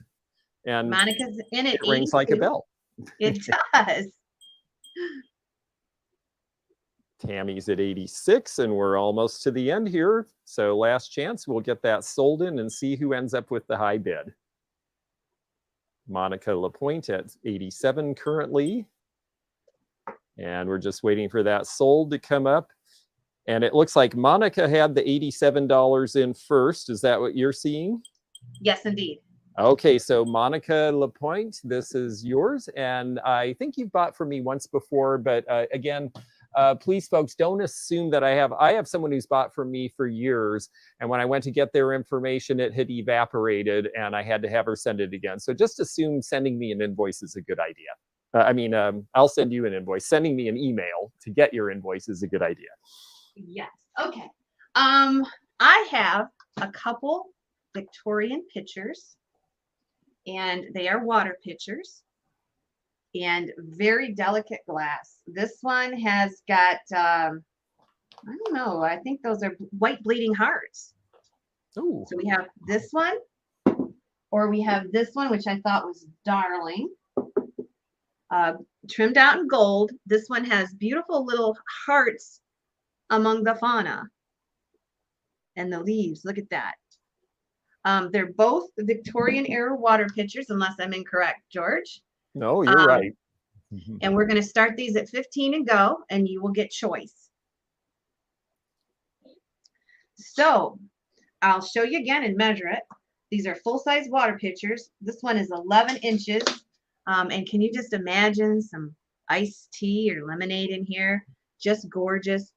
And Monica's in it. It rings like a bell. It does. Tammy's at 86, and we're almost to the end here. So last chance, we'll get that sold in and see who ends up with the high bid. Monica Lapointe at 87 currently. And we're just waiting for that sold to come up. And it looks like Monica had the $87 in first. Is that what you're seeing? Yes, indeed. Okay, so Monica Lapointe, this is yours, and I think you've bought from me once before, but again, please, folks, don't assume that I have someone who's bought from me for years, and when I went to get their information, it had evaporated, and I had to have her send it again. So just assume sending me an invoice is a good idea. I'll send you an invoice. Sending me an email to get your invoice is a good idea. Yes. Okay. I have a couple Victorian pitchers, and they are water pitchers and very delicate glass. This one has got, I don't know, I think those are white bleeding hearts. Ooh. So we have this one, or we have this one, which I thought was darling. Trimmed out in gold. This one has beautiful little hearts among the fauna and the leaves. Look at that. They're both Victorian era water pitchers, unless I'm incorrect, George. No, you're right. And we're going to start these at 15 and go, and you will get choice. So I'll show you again and measure it. These are full-size water pitchers. This one is 11 inches. And can you just imagine some iced tea or lemonade in here? Just gorgeous.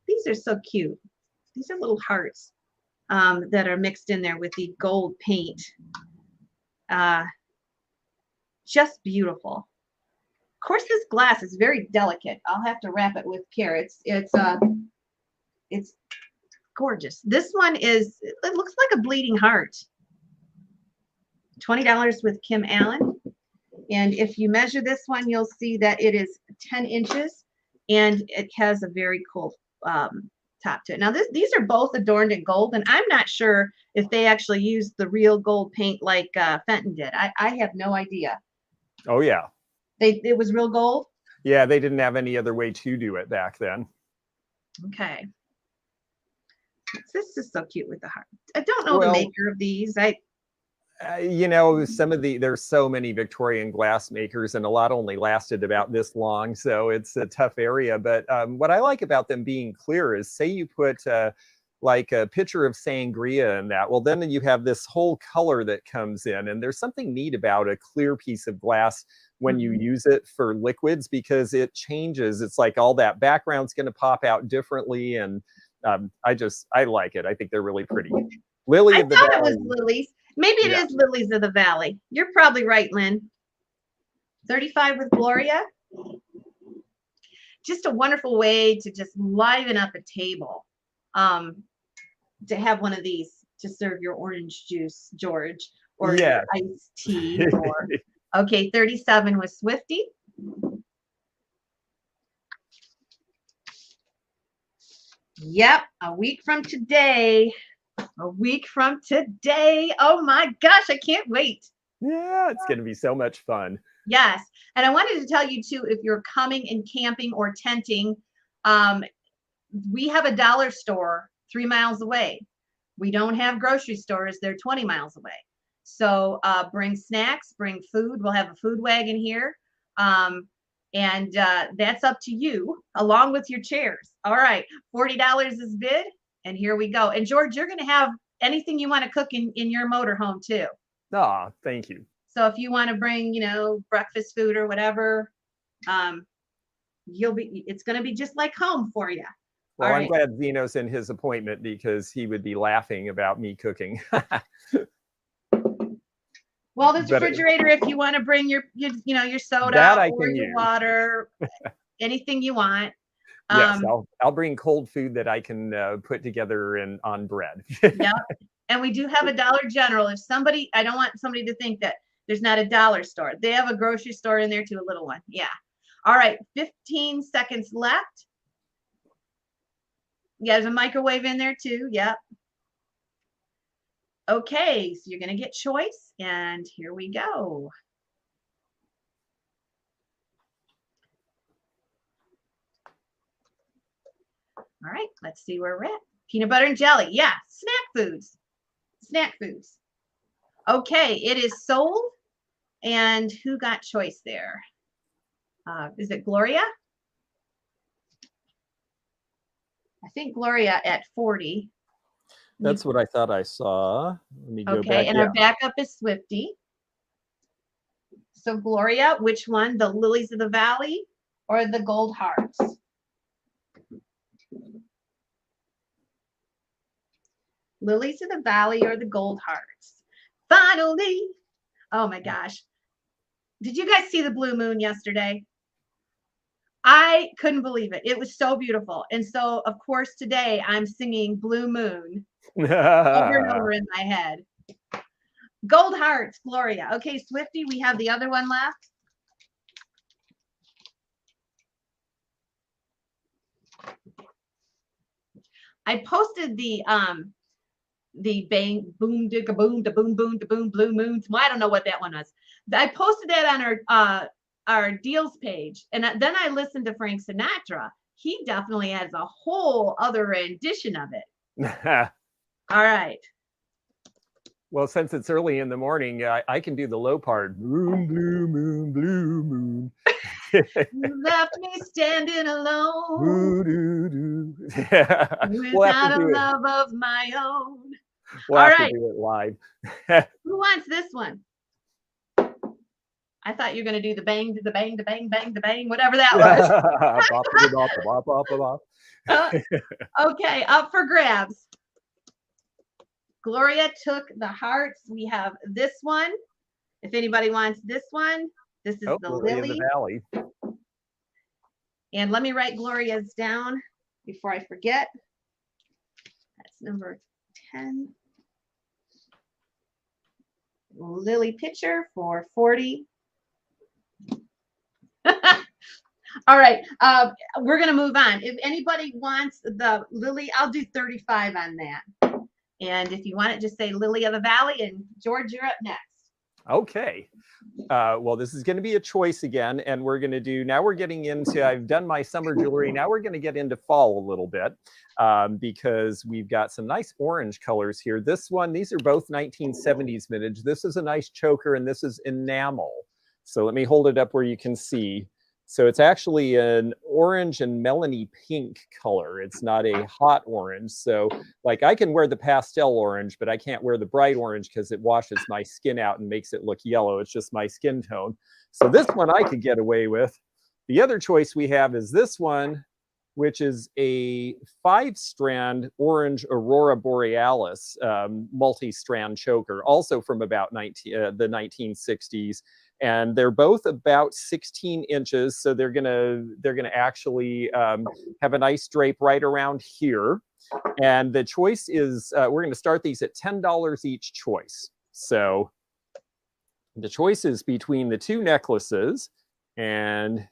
These are so cute. These are little hearts that are mixed in there with the gold paint. Just beautiful. Of course, this glass is very delicate. I'll have to wrap it with care. It's gorgeous. This one is, it looks like a bleeding heart. $20 with Kim Allen. And if you measure this one, you'll see that it is 10 inches and it has a very cool top to it. Now, these are both adorned in gold, and I'm not sure if they actually used the real gold paint like Fenton did. I have no idea. Oh, yeah. It was real gold? Yeah, they didn't have any other way to do it back then. Okay. This is so cute with the heart. I don't know the maker of these. You know, there's so many Victorian glass makers, and a lot only lasted about this long, so it's a tough area. But what I like about them being clear is, say you put like a pitcher of sangria in that, well, then you have this whole color that comes in, and there's something neat about a clear piece of glass when you use it for liquids, because it changes. It's like all that background's going to pop out differently, and I like it. I think they're really pretty. Lily of the Valley. I thought it was lilies. Maybe it is Lilies of the Valley. You're probably right, Lynn. 35 with Gloria. Just a wonderful way to just liven up a table. To have one of these to serve your orange juice, George, or your iced tea. Or okay, 37 with Swifty. Yep, a week from today. A week from today. Oh my gosh, I can't wait. Yeah, it's going to be so much fun. Yes. And I wanted to tell you too, if you're coming and camping or tenting, we have a dollar store 3 miles away. We don't have grocery stores. They're 20 miles away. So bring snacks, bring food. We'll have a food wagon here. And that's up to you, along with your chairs. All right, $40 is bid. And here we go. And George, you're going to have anything you want to cook in your motorhome too. Ah, thank you. So if you want to bring, breakfast food or whatever, it's going to be just like home for you. Well, I'm glad Zeno's in his appointment, because he would be laughing about me cooking. Well, there's a refrigerator if you want to bring your soda or your water, anything you want. Yes, I'll bring cold food that I can put together on bread. Yep. And we do have a Dollar General. I don't want somebody to think that there's not a dollar store. They have a grocery store in there too, a little one. Yeah. All right, 15 seconds left. Yeah, there's a microwave in there too. Yep. Okay, so you're going to get choice, and here we go. All right, let's see where we're at. Peanut butter and jelly. Yeah, snack foods. Snack foods. Okay, it is sold. And who got choice there? Is it Gloria? I think Gloria at 40. That's what I thought I saw. Let me go Okay, back. and Yeah. our backup is Swifty. So Gloria, which one? The lilies of the valley or the gold hearts? Lilies of the valley or the gold hearts? Finally. Oh my gosh. Did you guys see the blue moon yesterday? I couldn't believe it. It was so beautiful. And so, of course, today I'm singing Blue Moon over and over in my head. Gold hearts, Gloria. Okay, Swifty, we have the other one left. I posted the bang boom digga boom da boom boom da boom blue moons. Well, I don't know what that one was. I posted that on our deals page, and then I listened to Frank Sinatra. He definitely has a whole other rendition of it. All right. Well, since it's early in the morning, I can do the low part. Moon, blue moon, blue moon. You left me standing alone. Without a love of my own. We'll have to do it live. Who wants this one? I thought you were going to do the bang, the bang, the bang, bang, the bang, whatever that was. Okay, up for grabs. Gloria took the hearts. We have this one. If anybody wants this one, this is the lily. The valley. And let me write Gloria's down before I forget. That's number 10. Lily pitcher for 40. All right, we're going to move on. If anybody wants the lily, I'll do 35 on that. And if you want it, just say Lily of the Valley. And George, you're up next. Okay. Well, this is going to be a choice again. And we're going to do, now we're getting into, I've done my summer jewelry. Now we're going to get into fall a little bit because we've got some nice orange colors here. This one, these are both 1970s vintage. This is a nice choker and this is enamel. So let me hold it up where you can see. So it's actually an orange and melony pink color. It's not a hot orange. So like I can wear the pastel orange, but I can't wear the bright orange because it washes my skin out and makes it look yellow. It's just my skin tone. So this one I could get away with. The other choice we have is this one, which is a 5-strand orange Aurora Borealis multi-strand choker, also from about the 1960s. And they're both about 16 inches. So they're gonna actually have a nice drape right around here. And the choice is, we're gonna start these at $10 each choice. So the choice is between the two necklaces. And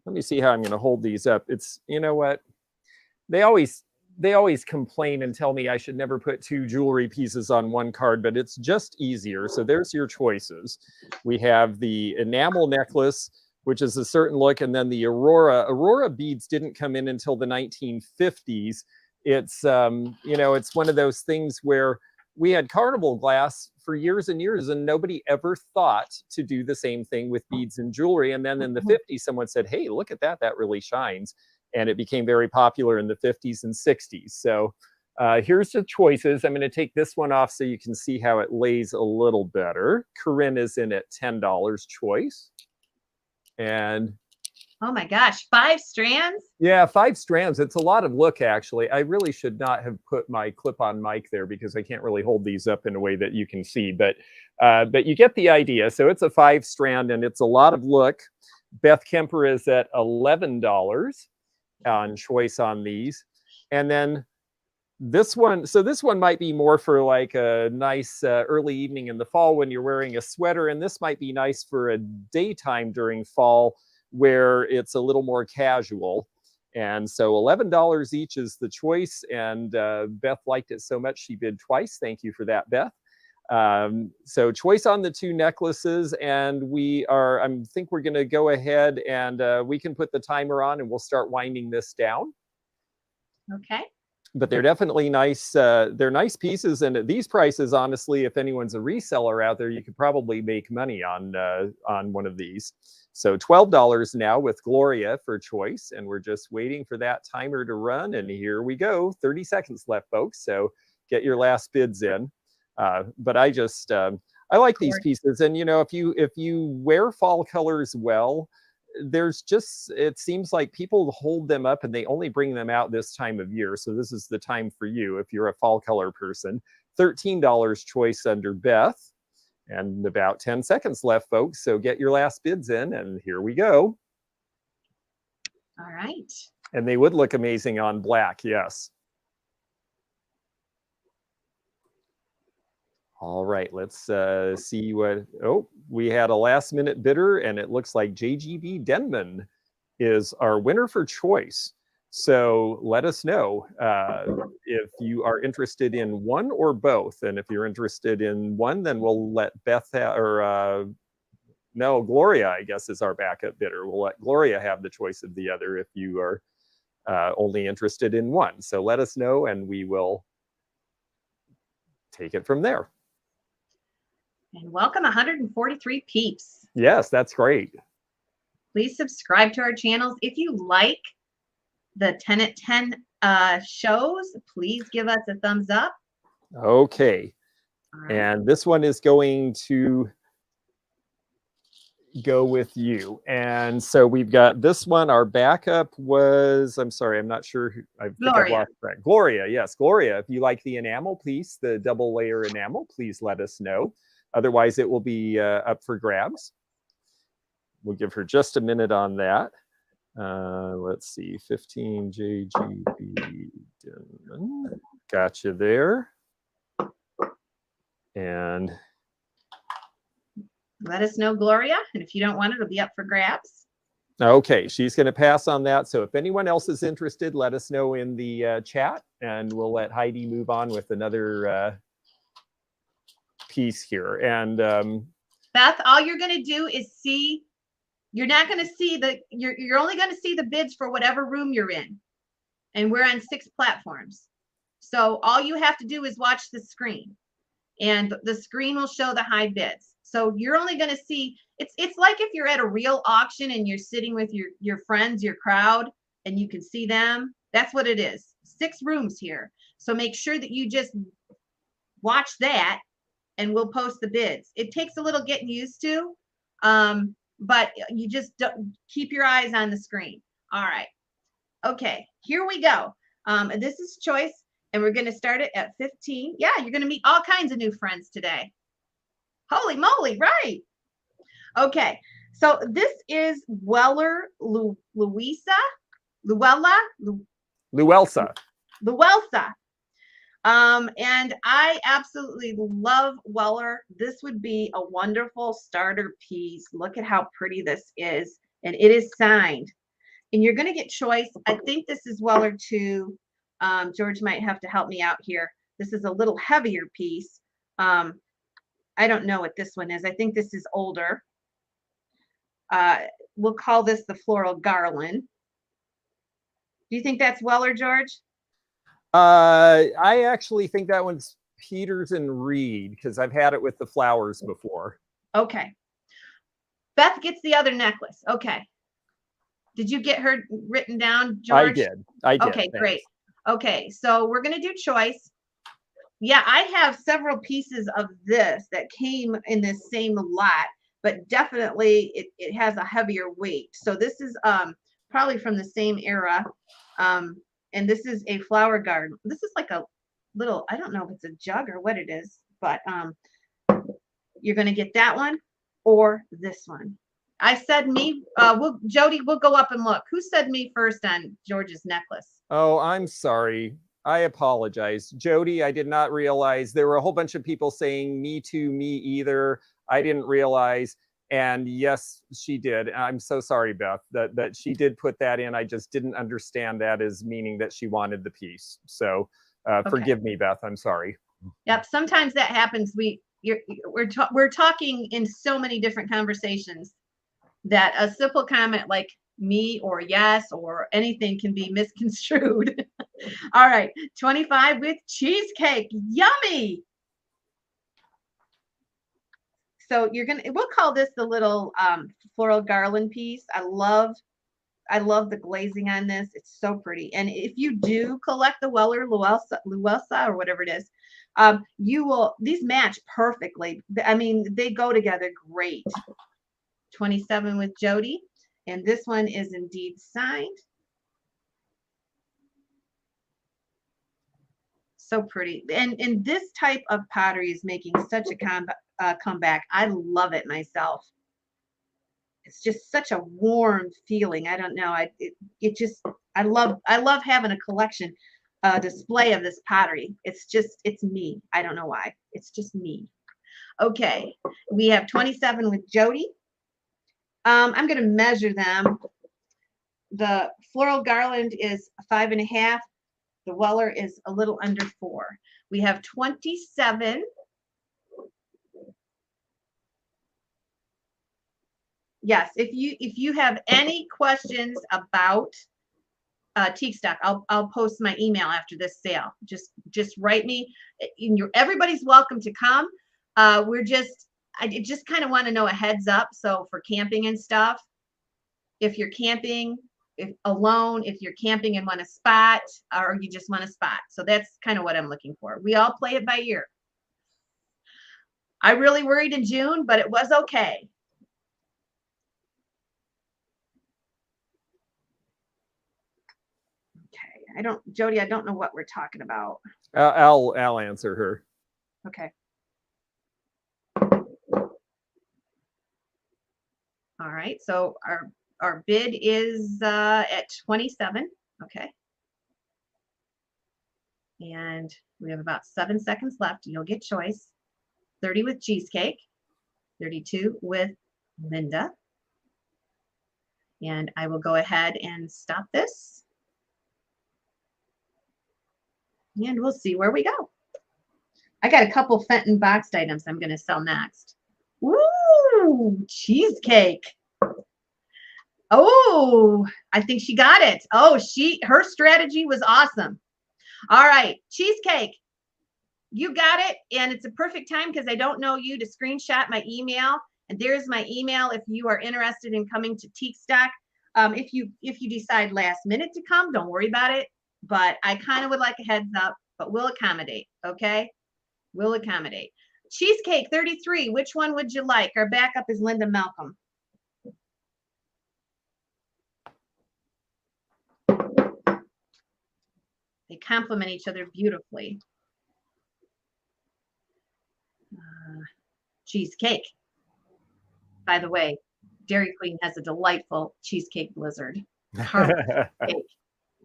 let me see how I'm gonna hold these up. It's, you know what? They always complain and tell me I should never put two jewelry pieces on one card, but it's just easier. So there's your choices. We have the enamel necklace, which is a certain look, and then the Aurora beads didn't come in until the 1950s. It's you know, it's one of those things where we had carnival glass for years and years, and nobody ever thought to do the same thing with beads and jewelry. And then in the 50s, someone said, "Hey, look at that! That really shines." And it became very popular in the 50s and 60s. So here's the choices. I'm going to take this one off so you can see how it lays a little better. Corinne is in at $10 choice. And oh my gosh, 5 strands? Yeah, 5 strands. It's a lot of look, actually. I really should not have put my clip-on mic there because I can't really hold these up in a way that you can see. But you get the idea. So it's a 5-strand and it's a lot of look. Beth Kemper is at $11 on choice on these. And then this one, so this one might be more for like a nice early evening in the fall when you're wearing a sweater. And this might be nice for a daytime during fall where it's a little more casual. And so $11 each is the choice. And Beth liked it so much she bid twice. Thank you for that, Beth. So choice on the two necklaces, and I think we're going to go ahead and we can put the timer on and we'll start winding this down. Okay. But they're definitely nice. They're nice pieces, and at these prices, honestly, if anyone's a reseller out there, you could probably make money on one of these. So $12 now with Gloria for choice, and we're just waiting for that timer to run. And here we go. 30 seconds left, folks. So get your last bids in. But I just I like these pieces, and you know, if you wear fall colors well, there's just, it seems like people hold them up and they only bring them out this time of year. So this is the time for you if you're a fall color person. $13 choice under Beth, and about 10 seconds left, folks. So get your last bids in, and here we go. All right. And they would look amazing on black, yes. All right, let's see what, oh, we had a last minute bidder, and it looks like JGB Denman is our winner for choice. So let us know if you are interested in one or both. And if you're interested in one, then we'll let Beth no, Gloria, I guess, is our backup bidder. We'll let Gloria have the choice of the other if you are only interested in one. So let us know, and we will take it from there. And welcome 143 peeps. Yes, that's great. Please subscribe to our channels. If you like the 10 at 10 shows, please give us a thumbs up. Okay. Right. And this one is going to go with you. And so we've got this one. Our backup was, I'm sorry, I'm not sure who, I think I've lost track. Gloria, yes, Gloria. If you like the enamel piece, the double layer enamel, please let us know. Otherwise, it will be up for grabs. We'll give her just a minute on that. Let's see, 15 JGB Denman. Gotcha there. And let us know, Gloria. And if you don't want it, it'll be up for grabs. Okay, she's going to pass on that. So if anyone else is interested, let us know in the chat, and we'll let Heidi move on with another piece here. And Beth, all you're going to do is see, you're not going to see the, you're only going to see the bids for whatever room you're in. And we're on 6 platforms. So all you have to do is watch the screen, and the screen will show the high bids. So you're only going to see, it's like if you're at a real auction and you're sitting with your friends, your crowd, and you can see them. That's what it is. 6 rooms here. So make sure that you just watch that, and we'll post the bids. It takes a little getting used to, but you just keep your eyes on the screen. All right. Okay, here we go. And this is choice, and we're going to start it at 15. Yeah, you're going to meet all kinds of new friends today. Holy moly, right. Okay, so this is Weller Luelsa. And I absolutely love Weller. This would be a wonderful starter piece. Look at how pretty this is. And it is signed. And you're going to get choice. I think this is Weller too. George might have to help me out here. This is a little heavier piece. I don't know what this one is. I think this is older. We'll call this the floral garland. Do you think that's Weller, George? I actually think that one's Peters and Reed, because I've had it with the flowers before. Okay. Beth gets the other necklace. Okay. Did you get her written down, George? I did. Okay, thanks. Great. Okay, so we're going to do choice. Yeah, I have several pieces of this that came in this same lot, but definitely it has a heavier weight. So this is probably from the same era. And this is a flower garden. This is like a little, I don't know if it's a jug or what it is, but you're going to get that one or this one. I said me. Jody, we'll go up and look. Who said me first on George's necklace? Oh, I'm sorry. I apologize. Jody, I did not realize. There were a whole bunch of people saying me too, me either. I didn't realize. And yes, she did. I'm so sorry, Beth, that she did put that in. I just didn't understand that as meaning that she wanted the piece. So forgive me, Beth. I'm sorry. Yep. Sometimes that happens. We're talking in so many different conversations that a simple comment like me or yes or anything can be misconstrued. All right. 25 with cheesecake. Yummy. So we'll call this the little floral garland piece. I love I love the glazing on this. It's so pretty. And if you do collect the Weller Luelsa or whatever it is, you will, these match perfectly. I mean, they go together great. 27 with Jody. And this one is indeed signed. So pretty. And this type of pottery is making such a comeback. I love it myself. It's just such a warm feeling. I don't know. I love having a collection, display of this pottery. It's me. I don't know why. It's just me. Okay. We have 27 with Jody. I'm going to measure them. The floral garland is 5.5. The Weller is a little under 4. We have 27. Yes, if you have any questions about teak stock, I'll post my email after this sale. Just write me. Everybody's welcome to come. I just kind of want to know a heads up. So for camping and stuff, if you're camping alone, if you're camping and want a spot, or you just want a spot. So that's kind of what I'm looking for. We all play it by ear. I really worried in June, but it was okay. Okay, Jody, I don't know what we're talking about. I'll answer her. Okay. All right, so our bid is at 27. Okay. And we have about 7 seconds left. You'll get choice. 30 with cheesecake, 32 with Linda. And I will go ahead and stop this. And we'll see where we go. I got a couple Fenton boxed items I'm going to sell next. Woo! Cheesecake. Oh, I think she got it. Oh, her strategy was awesome. All right, cheesecake. You got it, and it's a perfect time because I don't know you to screenshot my email. And there's my email if you are interested in coming to Teak Stock. If you decide last minute to come, don't worry about it. But I kind of would like a heads up, but we'll accommodate, okay? We'll accommodate. Cheesecake 33, which one would you like? Our backup is Linda Malcolm. They complement each other beautifully. Cheesecake. By the way, Dairy Queen has a delightful cheesecake blizzard. Cake.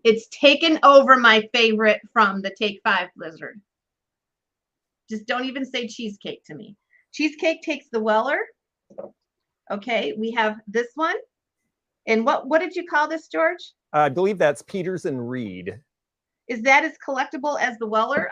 It's taken over my favorite from the Take 5 blizzard. Just don't even say cheesecake to me. Cheesecake takes the Weller. Okay, we have this one. And what did you call this, George? I believe that's Peters and Reed. Is that as collectible as the Weller?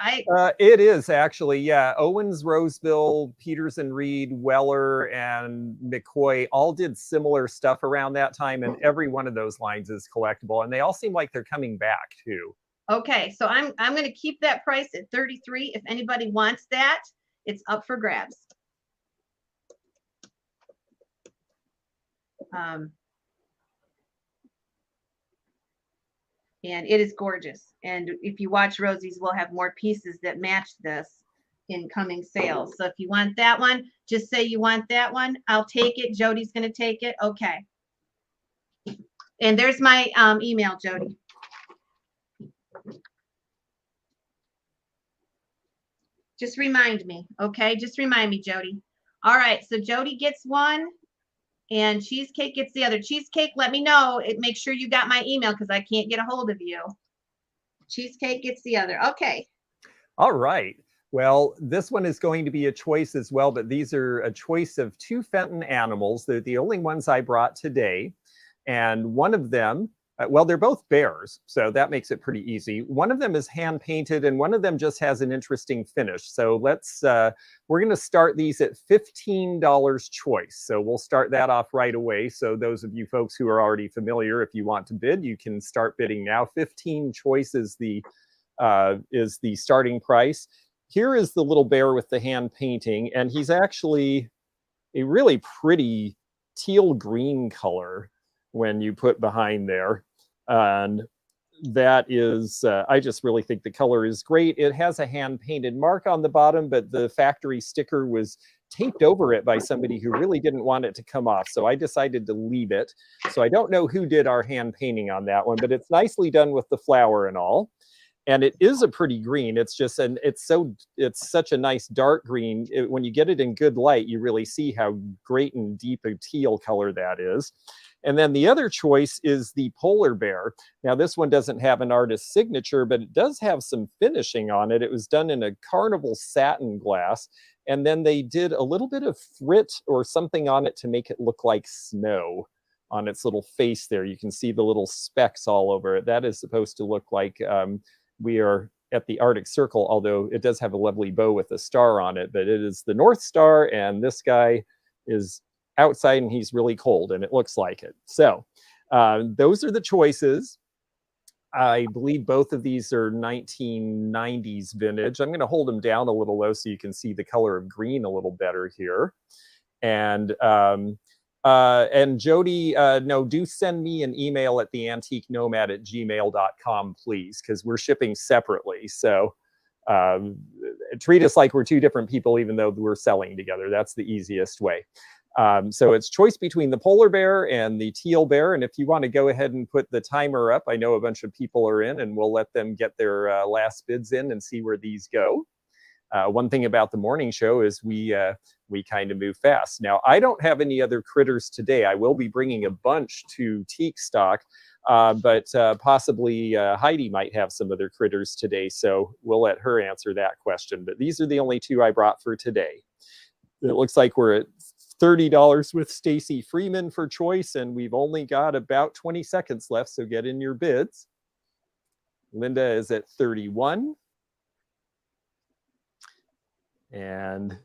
It is actually, yeah. Owens, Roseville, Peters and Reed, Weller, and McCoy all did similar stuff around that time, and every one of those lines is collectible, and they all seem like they're coming back too. Okay, so I'm going to keep that price at 33. If anybody wants that, it's up for grabs. And it is gorgeous. And if you watch Rosie's, we'll have more pieces that match this in coming sales. So if you want that one, just say you want that one. I'll take it. Jody's going to take it. Okay. And there's my email, Jody. Just remind me. Okay. Just remind me, Jody. All right. So Jody gets one. And Cheesecake gets the other. Cheesecake, let me know. Make sure you got my email because I can't get a hold of you. Cheesecake gets the other. Okay. All right. Well, this one is going to be a choice as well, but these are a choice of 2 Fenton animals. They're the only ones I brought today. And one of them, well, they're both bears, so that makes it pretty easy. One of them is hand painted and one of them just has an interesting finish. So we're going to start these at $15 choice. So we'll start that off right away. So those of you folks who are already familiar, if you want to bid, you can start bidding now. 15 choice is the starting price. Here is the little bear with the hand painting, and he's actually a really pretty teal green color. when you put behind there. And that is, I just really think the color is great. It has a hand painted mark on the bottom, but the factory sticker was taped over it by somebody who really didn't want it to come off. So I decided to leave it. So I don't know who did our hand painting on that one, but it's nicely done with the flower and all. And it is a pretty green. It's just, and it's such a nice dark green. When you get it in good light, you really see how great and deep a teal color that is. And then the other choice is the polar bear. Now, this one doesn't have an artist's signature, but it does have some finishing on it. It was done in a carnival satin glass. And then they did a little bit of frit or something on it to make it look like snow on its little face there. You can see the little specks all over it. That is supposed to look like we are at the Arctic Circle, although it does have a lovely bow with a star on it, but it is the North Star, and this guy is outside and he's really cold, and it looks like it. So those are the choices. I believe both of these are 1990s vintage. I'm going to hold them down a little low so you can see the color of green a little better here. And Jody, no, do send me an email at theantiquenomad@gmail.com, please, because we're shipping separately. So treat us like we're two different people, even though we're selling together. That's the easiest way. So it's choice between the polar bear and the teal bear. And if you want to go ahead and put the timer up, I know a bunch of people are in, and we'll let them get their last bids in and see where these go. One thing about the morning show is we kind of move fast. Now, I don't have any other critters today. I will be bringing a bunch to teak stock, but possibly Heidi might have some other critters today. So we'll let her answer that question. But these are the only two I brought for today. It looks like we're at $30 with Stacy Freeman for choice, and we've only got about 20 seconds left, so get in your bids. Linda is at 31. And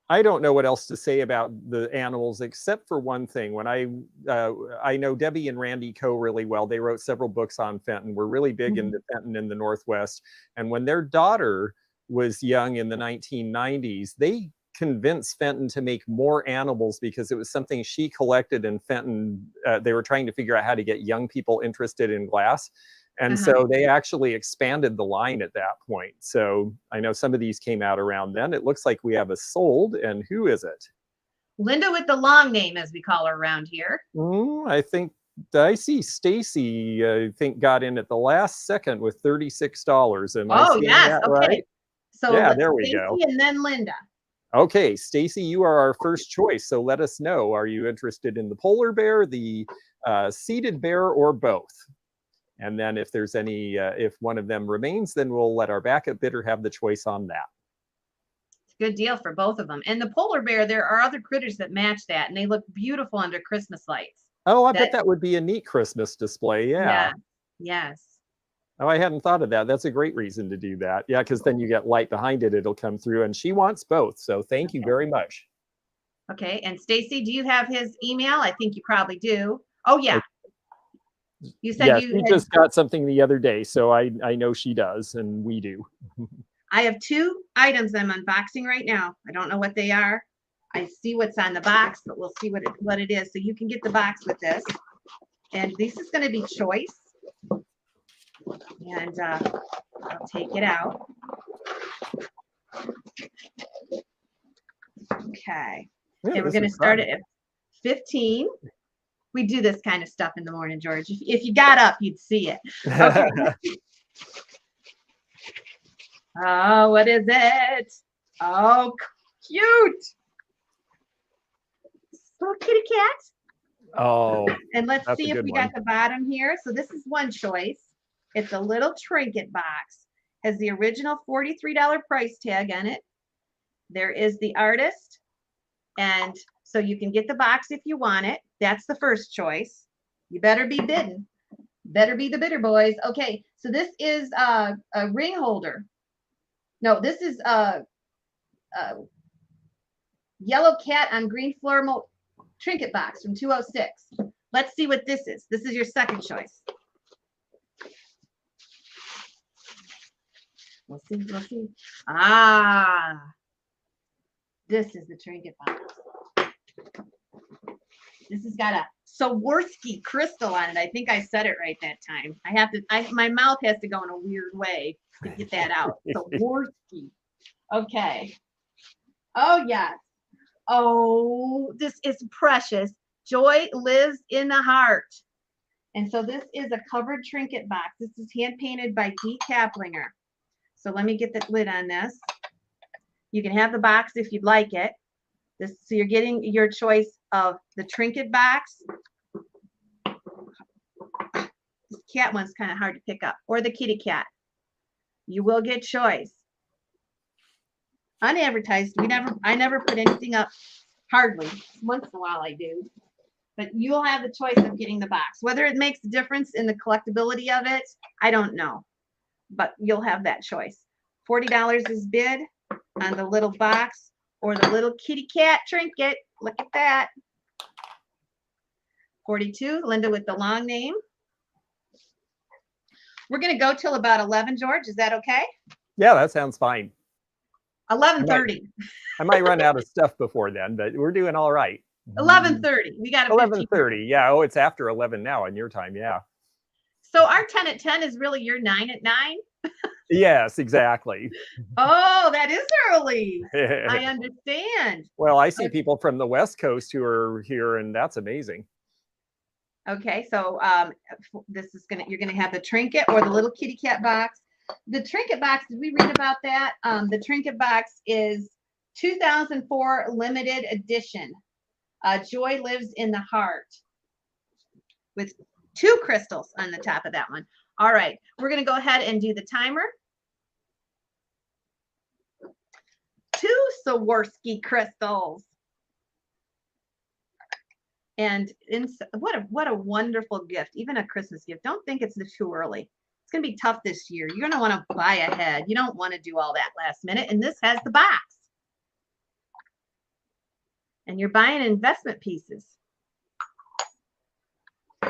I don't know what else to say about the animals, except for one thing. When I know Debbie and Randy Coe really well. They wrote several books on Fenton. We're really big into Fenton in the Northwest. And when their daughter was young in the 1990s, they convinced Fenton to make more animals because it was something she collected, and Fenton, they were trying to figure out how to get young people interested in glass. And so they actually expanded the line at that point. So I know some of these came out around then. It looks like we have a sold, and who is it? Linda with the long name, as we call her around here. I think I see Stacy, I think, got in at the last second with $36. Am I seeing that right? So yeah, there we go. And then Linda. Okay, Stacy, you are our first choice. So let us know. Are you interested in the polar bear, the seated bear, or both? And then if there's any, if one of them remains, then we'll let our backup bidder have the choice on that. It's a good deal for both of them. And the polar bear, there are other critters that match that, and they look beautiful under Christmas lights. Oh, I bet that would be a neat Christmas display. Yeah. Yes. Oh, I hadn't thought of that. That's a great reason to do that. Yeah, because then you get light behind it. It'll come through, and she wants both. So thank you very much. Okay. And Stacy, do you have his email? I think you probably do. Oh, yeah. Okay. You said she just got something the other day, so I know she does, and we do. I have two items I'm unboxing right now. I don't know what they are. I see what's on the box, but we'll see what it is. So you can get the box with this. And this is going to be choice. And I'll take it out. Okay. Yeah, and we're going to start it at 15. We do this kind of stuff in the morning, George. If you got up, you'd see it. Okay. Oh, what is it? Oh, cute. Little kitty cat. Oh. And let's see if we got the bottom here. So this is one choice. It's a little trinket box. Has the original $43 price tag on it. There is the artist. And so you can get the box if you want it. That's the first choice. You better be bidding. Better be the bidder, boys. Okay, so this is a ring holder. No, this is a yellow cat on green floral trinket box from 206. Let's see what this is. This is your second choice. We'll see. We'll see. Ah, this is the trinket box. This has got a Swarovski crystal on it. I think I said it right that time. My mouth has to go in a weird way to get that out. Swarovski. Okay. Oh, yes. Oh, this is precious. Joy lives in the heart. And so this is a covered trinket box. This is hand painted by Dee Kaplinger. So let me get the lid on this. You can have the box if you'd like it. So you're getting your choice of the trinket box. This cat one's kind of hard to pick up, or the kitty cat. You will get choice. Unadvertised. I never put anything up, hardly. Once in a while I do. But you'll have the choice of getting the box. Whether it makes a difference in the collectability of it, I don't know. But you'll have that choice. $40 is bid on the little box or the little kitty cat trinket. Look at that. 42, Linda with the long name. We're going to go till about 11, George. Is that okay? Yeah, that sounds fine. 11:30. I might run out of stuff before then, but we're doing all right. 11:30. We got 11:30. Yeah. Oh, it's after 11 now in your time. Yeah. So our 10 at 10 is really your 9 at 9? Yes, exactly. Oh, that is early. I understand. Well, I see people from the West Coast who are here, and that's amazing. Okay, so you're gonna have the trinket or the little kitty cat box. The trinket box, did we read about that? The trinket box is 2004 limited edition. Joy lives in the heart with 2 crystals on the top of that one. All right, we're gonna go ahead and do the timer. 2 Swarovski crystals. And what a wonderful gift, even a Christmas gift. Don't think it's too early. It's going to be tough this year. You're going to want to buy ahead. You don't want to do all that last minute. And this has the box. And you're buying investment pieces.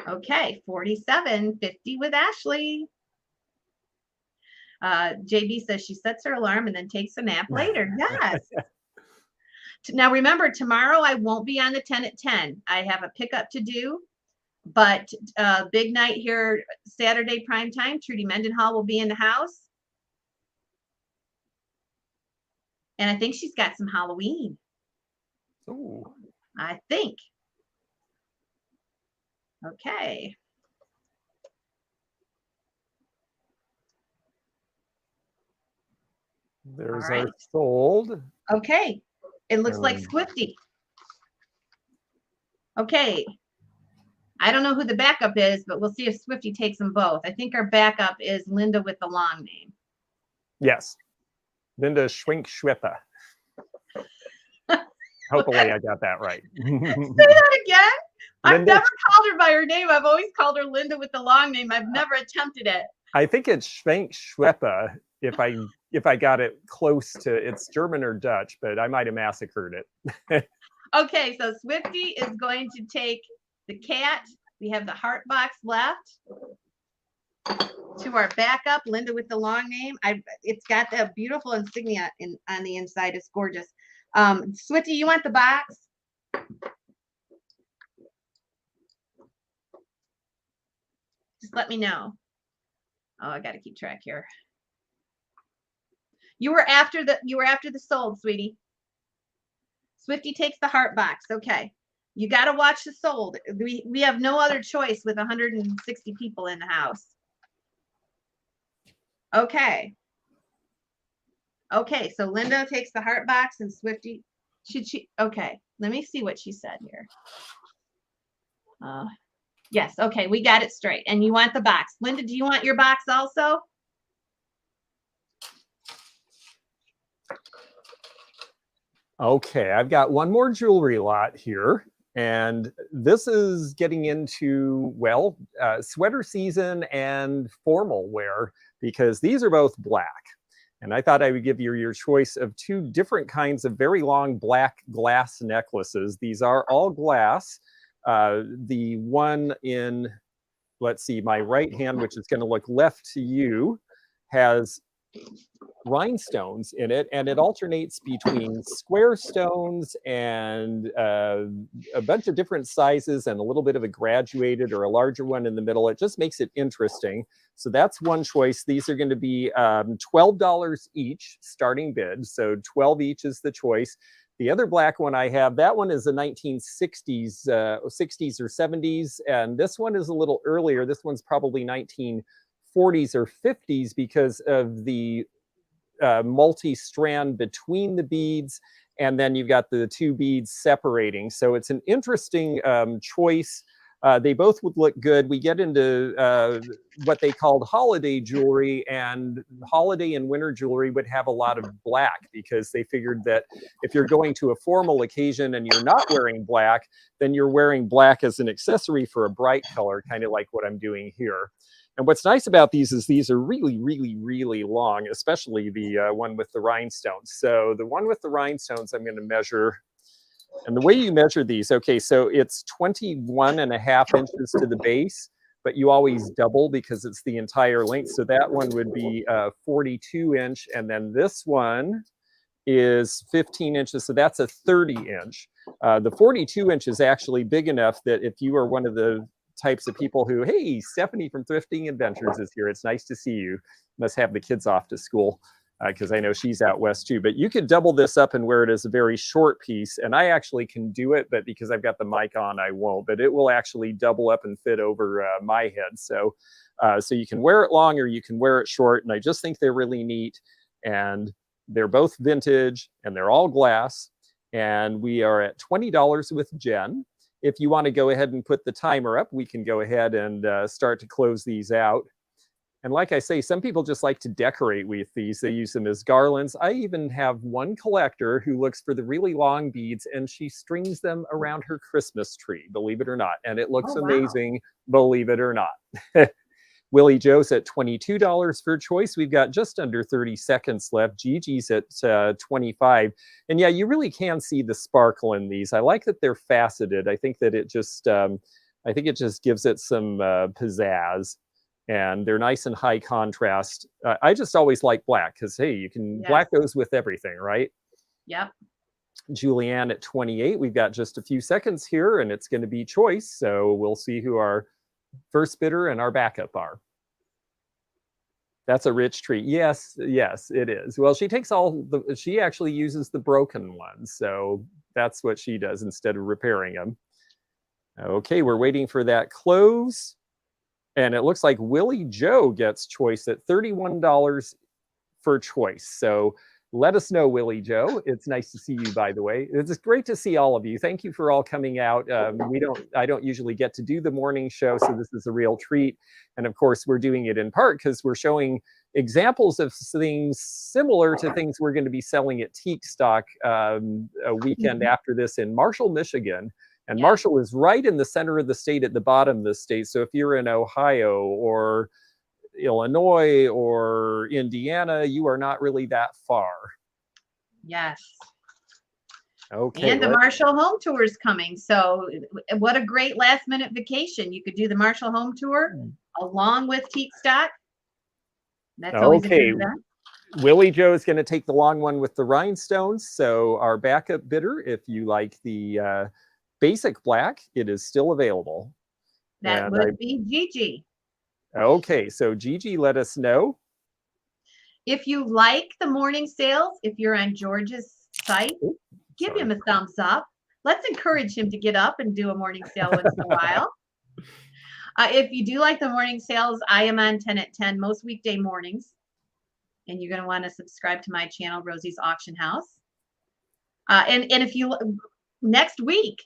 Okay, $47.50 with Ashley. JB says she sets her alarm and then takes a nap later. Yes. Now, remember, tomorrow I won't be on the 10 at 10. I have a pickup to do, but big night here, Saturday prime time. Trudy Mendenhall will be in the house. And I think she's got some Halloween. Ooh. I think. Okay. There's our sold. Okay. It looks like Swifty. Okay. I don't know who the backup is, but we'll see if Swifty takes them both. I think our backup is Linda with the long name. Yes. Linda Schwink-Schwippa. Hopefully I got that right. Say that again. I've never called her by her name. I've always called her Linda with the long name. I've never attempted it. I think it's Schwenk-Schweppe if I got it close to, it's German or Dutch, but I might have massacred it. Okay, so Swifty is going to take the cat. We have the heart box left. To our backup, Linda with the long name. It's got that beautiful insignia on the inside. It's gorgeous. Swifty, you want the box? Just let me know. Oh, I got to keep track here. You were after the sold, sweetie. Swifty takes the heart box. Okay. You got to watch the sold. We have no other choice with 160 people in the house. Okay. Okay, so Linda takes the heart box and Swifty, okay, let me see what she said here. Yes, okay, we got it straight. And you want the box. Linda, do you want your box also? Okay, I've got one more jewelry lot here. And this is getting into, well, sweater season and formal wear, because these are both black. And I thought I would give you your choice of 2 different kinds of very long black glass necklaces. These are all glass. The one in, let's see, my right hand, which is going to look left to you, has rhinestones in it, and it alternates between square stones and a bunch of different sizes and a little bit of a graduated or a larger one in the middle. It just makes it interesting. So that's one choice. These are going to be $12 each starting bid. So 12 each is the choice. The other black one I have, that one is a 1960s, 60s or 70s. And this one is a little earlier. This one's probably 1940s or 50s because of the multi-strand between the beads, and then you've got the two beads separating. So it's an interesting choice. They both would look good. We get into what they called holiday jewelry, and holiday and winter jewelry would have a lot of black because they figured that if you're going to a formal occasion and you're not wearing black, then you're wearing black as an accessory for a bright color, kind of like what I'm doing here. And what's nice about these is these are really, really, really long, especially the one with the rhinestones. So the one with the rhinestones, I'm going to measure. And the way you measure these, okay, so it's 21.5 inches to the base, but you always double because it's the entire length. So that one would be 42 inch. And then this one is 15 inches. So that's a 30 inch. The 42 inch is actually big enough that if you are one of the types of people who, hey, Stephanie from Thrifting Adventures is here. It's nice to see you. Must have the kids off to school because I know she's out west too. But you could double this up and wear it as a very short piece. And I actually can do it, but because I've got the mic on, I won't. But it will actually double up and fit over my head. So, so you can wear it long or you can wear it short. And I just think they're really neat. And they're both vintage and they're all glass. And we are at $20 with Jen. If you want to go ahead and put the timer up, we can go ahead and start to close these out. And like I say, some people just like to decorate with these. They use them as garlands. I even have one collector who looks for the really long beads and she strings them around her Christmas tree, believe it or not. And it looks amazing, believe it or not. Willie Joe's at $22 for choice. We've got just under 30 seconds left. Gigi's at 25. And yeah, you really can see the sparkle in these. I like that they're faceted. I think that it just, I think it just gives it some pizzazz. And they're nice and high contrast. I just always like black because, hey, you can black goes with everything, right? Yep. Julianne at 28. We've got just a few seconds here and it's going to be choice. So we'll see who our first bidder and our backup are. That's a rich treat. Yes, yes, it is. Well, she takes all the, she actually uses the broken ones. So that's what she does instead of repairing them. Okay, we're waiting for that close. And it looks like Willie Joe gets choice at $31 for choice. So let us know, Willie Joe. It's nice to see you, by the way. It's great to see all of you. Thank you for all coming out. I don't usually get to do the morning show, so this is a real treat. And of course, we're doing it in part because we're showing examples of things similar to things we're going to be selling at Teak Stock a weekend after this in Marshall, Michigan. And Marshall is right in the center of the state at the bottom of the state. So if you're in Ohio or Illinois or Indiana, you are not really that far. Yes. Okay. And the Marshall Home Tour is coming. So what a great last minute vacation. You could do the Marshall Home Tour along with Teak Stock. That's always a good event. Willie Joe is going to take the long one with the rhinestones. So our backup bidder, if you like the basic black, it is still available. That would be Gigi. Okay, so Gigi, let us know. If you like the morning sales, if you're on George's site, give him a thumbs up. Let's encourage him to get up and do a morning sale once in a while. If you do like the morning sales, I am on 10 at 10 most weekday mornings. And you're going to want to subscribe to my channel, Rosie's Auction House. And if you, next week,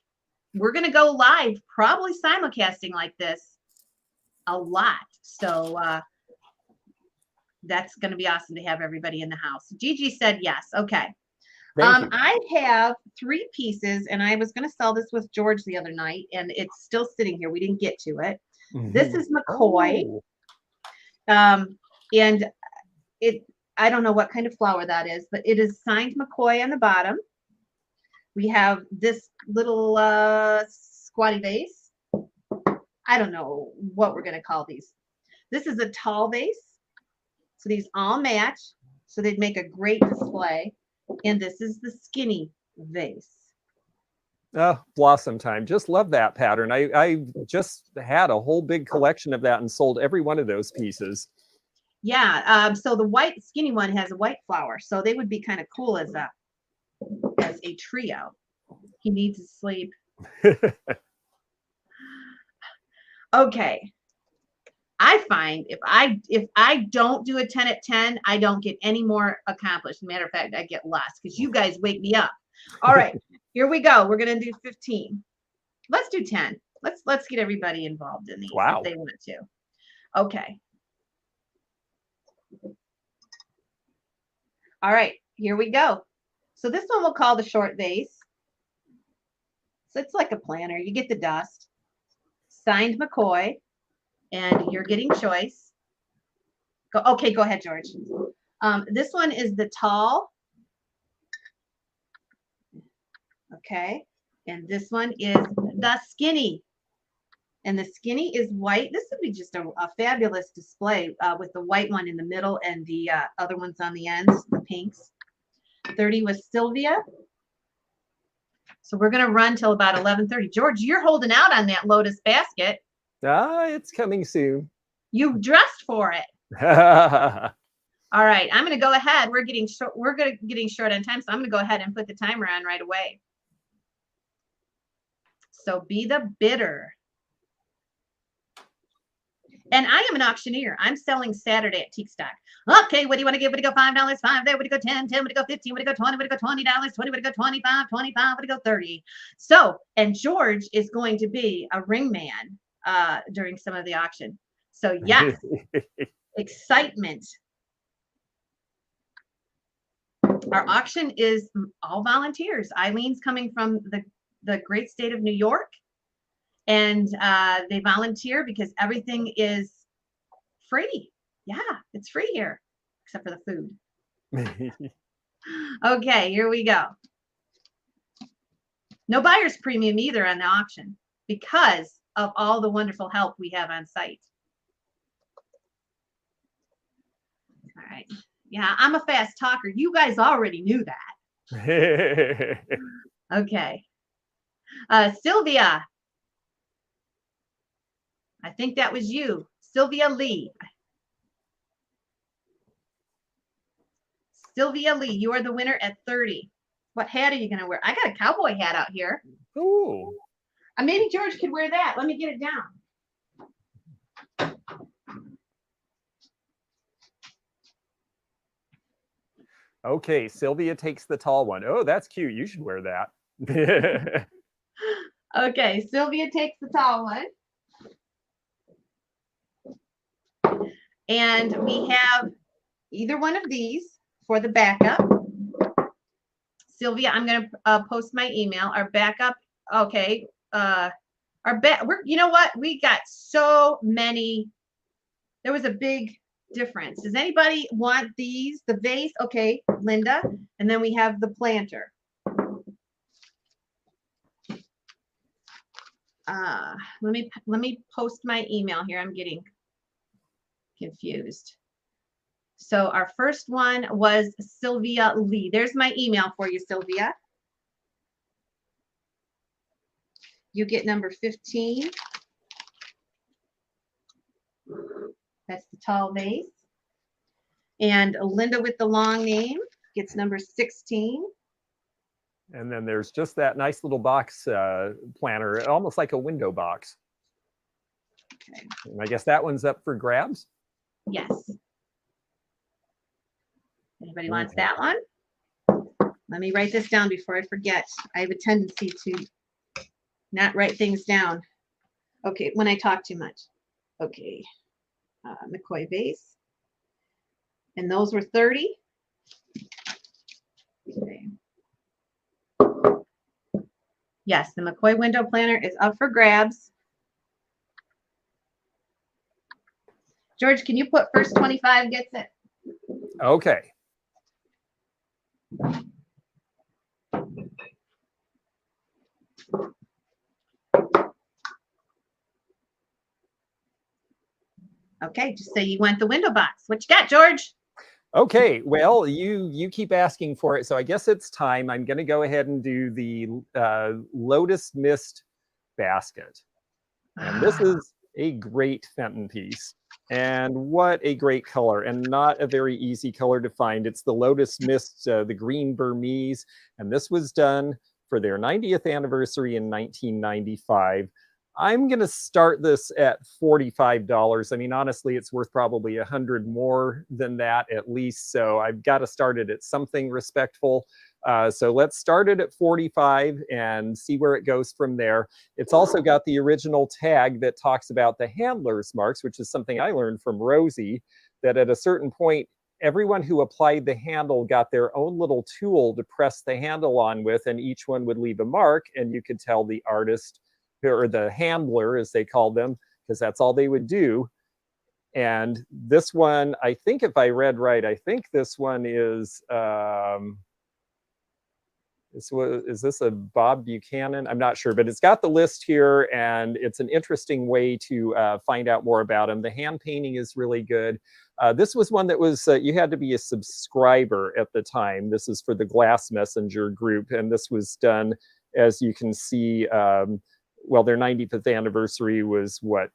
we're going to go live, probably simulcasting like this a lot. So that's going to be awesome to have everybody in the house. Gigi said yes. Okay. I have 3 pieces, and I was going to sell this with George the other night, and it's still sitting here. We didn't get to it. This is McCoy. And I don't know what kind of flower that is, but it is signed McCoy on the bottom. We have this little squatty vase. I don't know what we're going to call these. This is a tall vase. So these all match. So they'd make a great display. And this is the skinny vase. Oh, blossom time. Just love that pattern. I just had a whole big collection of that and sold every one of those pieces. Yeah. So the white skinny one has a white flower. So they would be kind of cool as a trio. He needs to sleep. Okay. I find if I don't do a 10 at 10, I don't get any more accomplished. Matter of fact, I get less because you guys wake me up. All right, here we go. We're gonna do 15. Let's do 10. Let's get everybody involved in these Wow. if they want to. Okay. All right, here we go. So this one we'll call the short vase. So it's like a planner. You get the dust. Signed McCoy. And you're getting choice. Okay, go ahead, George. This one is the tall. Okay. And this one is the skinny. And the skinny is white. This would be just a fabulous display with the white one in the middle and the other ones on the ends, the pinks. 30 was Sylvia. So we're going to run till about 11:30. George, you're holding out on that Lotus basket. It's coming soon. You dressed for it. All right, I'm going to go ahead. We're getting short. Getting short on time, so I'm going to go ahead and put the timer on right away. So be the bidder. And I am an auctioneer. I'm selling Saturday at Teak Stock. Okay, what do you want to give? Would it go $5? 5 there. Would it go 10? 10. Would it go 15? Would it go 20? Would it go $20? 20. Would it go 25? 25. Would it go 30? So, and George is going to be a ring man during some of the auction. So yes, excitement. Our auction is all volunteers. Eileen's coming from the great state of New York. And they volunteer because everything is free. Yeah, it's free here, except for the food. Okay, here we go. No buyer's premium either on the auction because of all the wonderful help we have on site. All right. Yeah, I'm a fast talker. You guys already knew that. Okay. Sylvia. I think that was you, Sylvia Lee. Sylvia Lee, you are the winner at 30. What hat are you going to wear? I got a cowboy hat out here. Ooh. Maybe George could wear that. Let me get it down. Okay, Sylvia takes the tall one. Oh, that's cute. You should wear that. Okay, Sylvia takes the tall one. And we have either one of these for the backup. Sylvia, I'm going to post my email. Our backup, okay. You know what? We got so many. There was a big difference. Does anybody want these? The vase? Okay, Linda. And then we have the planter. Let me post my email here. I'm getting confused. So our first one was Sylvia Lee. There's my email for you, Sylvia. You get number 15. That's the tall vase. And Linda with the long name gets number 16. And then there's just that nice little box planner, almost like a window box. Okay. And I guess that one's up for grabs. Yes. Anybody wants that one? Let me write this down before I forget. I have a tendency to not write things down. Okay, when I talk too much. Okay. McCoy vase. And those were 30. Okay. Yes, the McCoy window planner is up for grabs. George, can you put first 25 gets it? Okay. Okay, just say you want the window box. What you got, George? Okay, well, you keep asking for it, so I guess it's time. I'm going to go ahead and do the Lotus Mist basket. And this is a great Fenton piece. And what a great color, and not a very easy color to find. It's the Lotus Mist, the green Burmese, and this was done for their 90th anniversary in 1995. I'm going to start this at $45. I mean, honestly, it's worth probably 100 more than that at least. So I've got to start it at something respectful. So let's start it at 45 and see where it goes from there. It's also got the original tag that talks about the handler's marks, which is something I learned from Rosie, that at a certain point, everyone who applied the handle got their own little tool to press the handle on with, and each one would leave a mark, and you could tell the artist, or the handler as they called them, because that's all they would do. And this one, I think if I read right, I think this one is, is this a Bob Buchanan? I'm not sure, but it's got the list here, and it's an interesting way to find out more about him. The hand painting is really good. This was one that was, you had to be a subscriber at the time. This is for the Glass Messenger group, and this was done, as you can see, well, their 95th anniversary was what,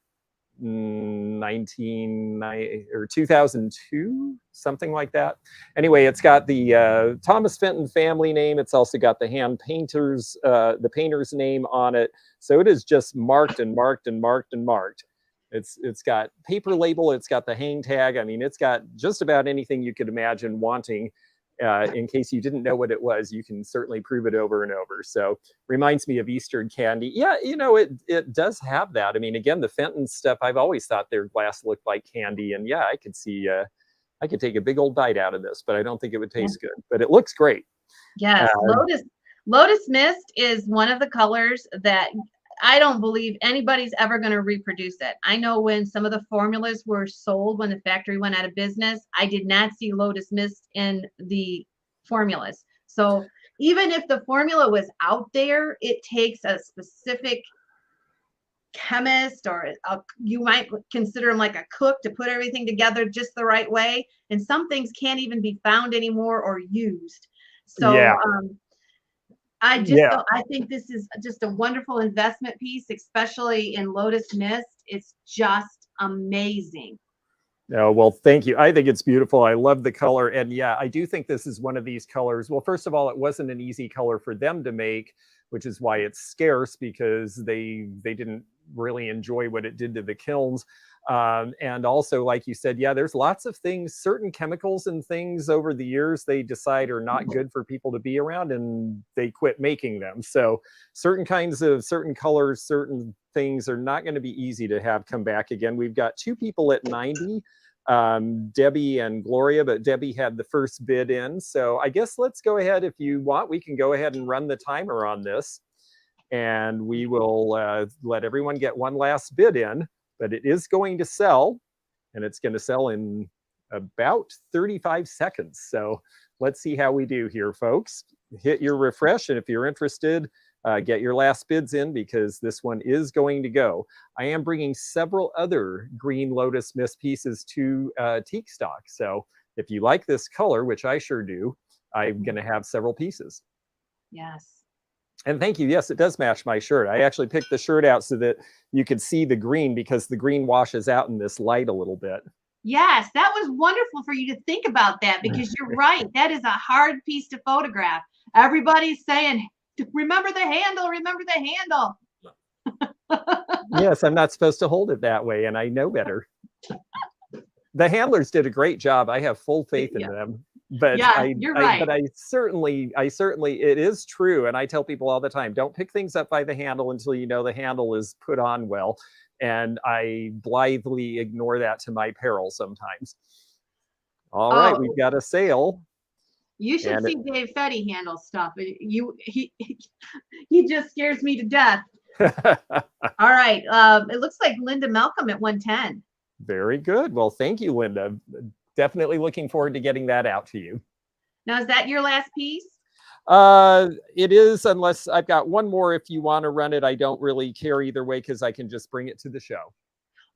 2002, something like that. Anyway, it's got the Thomas Fenton family name. It's also got the hand painter's, the painter's name on it. So it is just marked and marked and marked and marked. It's got paper label. It's got the hang tag. I mean, it's got just about anything you could imagine wanting. In case you didn't know what it was, you can certainly prove it over and over. So reminds me of Eastern candy. Yeah, you know, it does have that. I mean, again, the Fenton stuff, I've always thought their glass looked like candy. And yeah, I could see, I could take a big old bite out of this, but I don't think it would taste good. But it looks great. Yes, Lotus Mist is one of the colors that I don't believe anybody's ever going to reproduce it. I know when some of the formulas were sold, when the factory went out of business, I did not see Lotus Mist in the formulas. So even if the formula was out there, it takes a specific chemist, or you might consider him like a cook, to put everything together just the right way. And some things can't even be found anymore or used. So yeah. I think this is just a wonderful investment piece, especially in Lotus Mist. It's just amazing. Oh, well, thank you. I think it's beautiful. I love the color. And yeah, I do think this is one of these colors. Well, first of all, it wasn't an easy color for them to make, which is why it's scarce, because they didn't really enjoy what it did to the kilns. And also, like you said, yeah, there's lots of things, certain chemicals and things over the years they decide are not good for people to be around, and they quit making them. So certain kinds of, certain colors, certain things are not going to be easy to have come back again. We've got two people at 90, Debbie and Gloria, but Debbie had the first bid in. So I guess let's go ahead. If you want, we can go ahead and run the timer on this, and we will let everyone get one last bid in. But it is going to sell, and it's going to sell in about 35 seconds. So let's see how we do here, folks. Hit your refresh, and if you're interested, get your last bids in, because this one is going to go. I am bringing several other green Lotus Mist pieces to Teak Stock. So if you like this color, which I sure do, I'm going to have several pieces. Yes. And thank you. Yes, it does match my shirt. I actually picked the shirt out so that you could see the green, because the green washes out in this light a little bit. Yes, that was wonderful for you to think about that, because you're right. That is a hard piece to photograph. Everybody's saying, remember the handle, remember the handle. Yes, I'm not supposed to hold it that way, and I know better. The handlers did a great job. I have full faith in them. But yeah, you're right. But I certainly, it is true. And I tell people all the time, don't pick things up by the handle until you know the handle is put on well. And I blithely ignore that to my peril sometimes. All right, we've got a sale. You should see Dave Fetty handle stuff. He just scares me to death. All right. It looks like Linda Malcolm at 110. Very good. Well, thank you, Linda. Definitely looking forward to getting that out to you. Now, is that your last piece? It is, unless I've got one more if you want to run it. I don't really care either way, because I can just bring it to the show.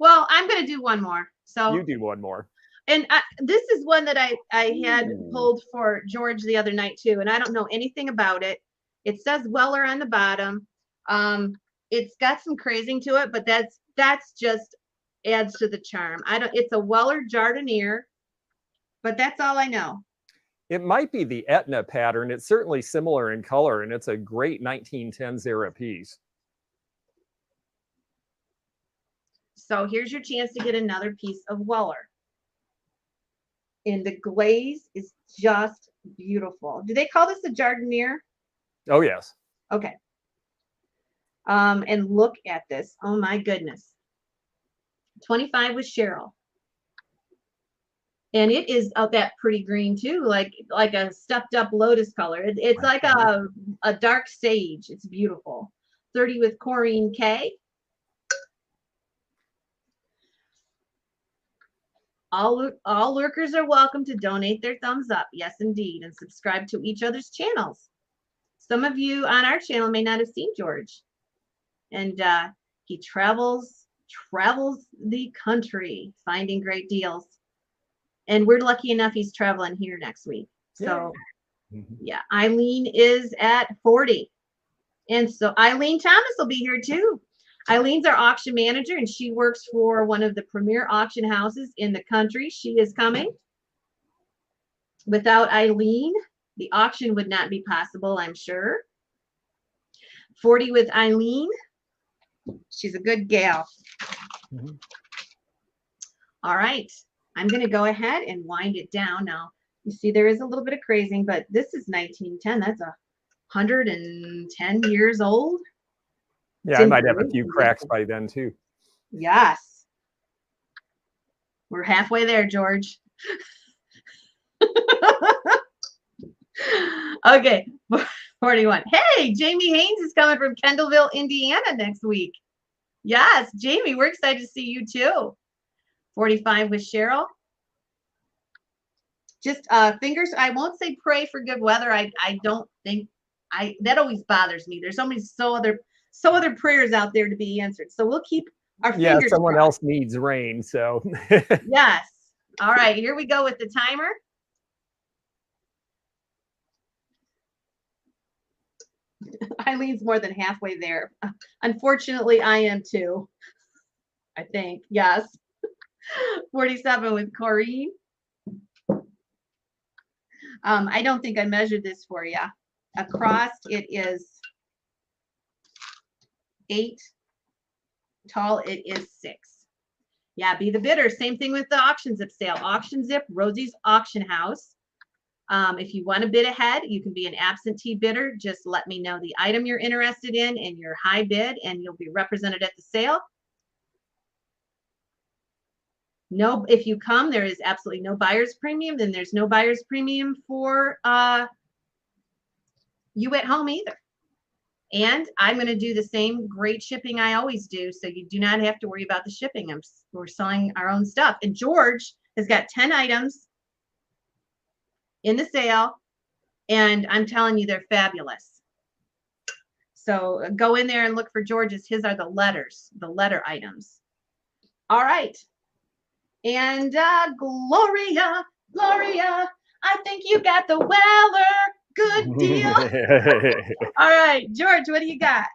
Well, I'm going to do one more. So You do one more. And this is one that I had pulled for George the other night too, and I don't know anything about it. It says Weller on the bottom. It's got some crazing to it, but that's just adds to the charm. It's a Weller Jardinier, but that's all I know. It might be the Etna pattern. It's certainly similar in color, and it's a great 1910s era piece. So here's your chance to get another piece of Weller. And the glaze is just beautiful. Do they call this a Jardinier? Oh, yes. Okay. And look at this. Oh my goodness. 25 with Cheryl. And it is that pretty green too, like a stepped up lotus color. It's like a dark sage. It's beautiful. 30 with Corrine K. All lurkers are welcome to donate their thumbs up. Yes, indeed. And subscribe to each other's channels. Some of you on our channel may not have seen George. And he travels the country finding great deals. And we're lucky enough he's traveling here next week. So, yeah, Eileen is at 40. And so Eileen Thomas will be here too. Eileen's our auction manager, and she works for one of the premier auction houses in the country. She is coming. Without Eileen, the auction would not be possible, I'm sure. 40 with Eileen. She's a good gal. All right. I'm going to go ahead and wind it down now. You see, there is a little bit of crazing, but this is 1910. That's 110 years old. Yeah, I might have a few cracks by then too. Yes. We're halfway there, George. Okay, 41. Hey, Jamie Haynes is coming from Kendallville, Indiana next week. Yes, Jamie, we're excited to see you too. 45 with Cheryl. Just fingers, I won't say pray for good weather. I don't think that always bothers me. There's so other prayers out there to be answered. So we'll keep our fingers someone crossed. else needs rain, so. Yes. All right, here we go with the timer. Eileen's more than halfway there. Unfortunately, I am too. I think, yes. 47 with Corrine. I don't think I measured this for you. Across, it is 8. Tall, it is 6. Yeah, be the bidder. Same thing with the auction zip sale. Auction zip, Rosie's Auction House. If you want to bid ahead, you can be an absentee bidder. Just let me know the item you're interested in and your high bid, and you'll be represented at the sale. No, if you come, there is absolutely no buyer's premium. Then there's no buyer's premium for you at home either. And I'm going to do the same great shipping I always do, so you do not have to worry about the shipping. We're selling our own stuff. And George has got 10 items in the sale, and I'm telling you, they're fabulous. So go in there and look for George's. His are the letter items. All right. And Gloria, I think you got the Weller. Good deal. All right, George, what do you got?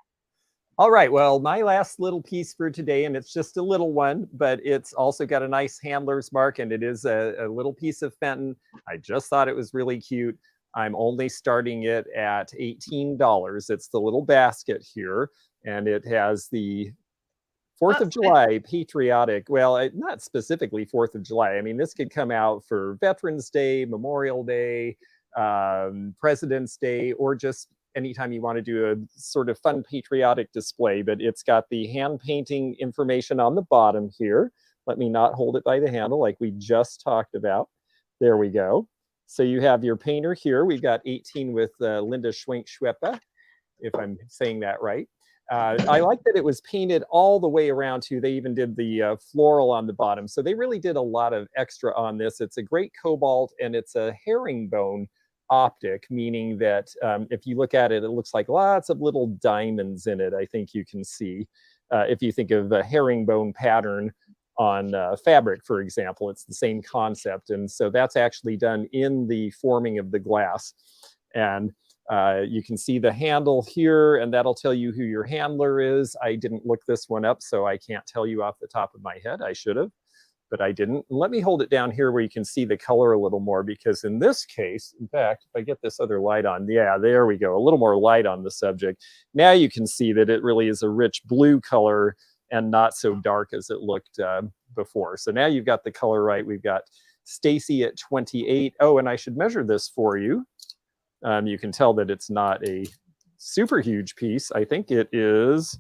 All right, well, my last little piece for today, and it's just a little one, but it's also got a nice handler's mark, and it is a little piece of Fenton. I just thought it was really cute. I'm only starting it at $18. It's the little basket here, and it has the 4th of July patriotic, well, not specifically 4th of July. I mean, this could come out for Veterans Day, Memorial Day, President's Day, or just anytime you want to do a sort of fun patriotic display. But it's got the hand painting information on the bottom here. Let me not hold it by the handle like we just talked about. There we go. So you have your painter here. We've got 18 with Linda Schwenk-Schweppe, if I'm saying that right. I like that it was painted all the way around too. They even did the floral on the bottom. So they really did a lot of extra on this. It's a great cobalt, and it's a herringbone optic, meaning that if you look at it, it looks like lots of little diamonds in it. I think you can see if you think of a herringbone pattern fabric, for example. It's the same concept. And so that's actually done in the forming of the glass. And you can see the handle here, and that'll tell you who your handler is. I didn't look this one up, so I can't tell you off the top of my head. I should have, but I didn't. Let me hold it down here where you can see the color a little more, because in this case, in fact, if I get this other light on, yeah, there we go, a little more light on the subject. Now you can see that it really is a rich blue color and not so dark as it looked before. So now you've got the color right. We've got Stacy at 28. Oh, and I should measure this for you. You can tell that it's not a super huge piece. I think it is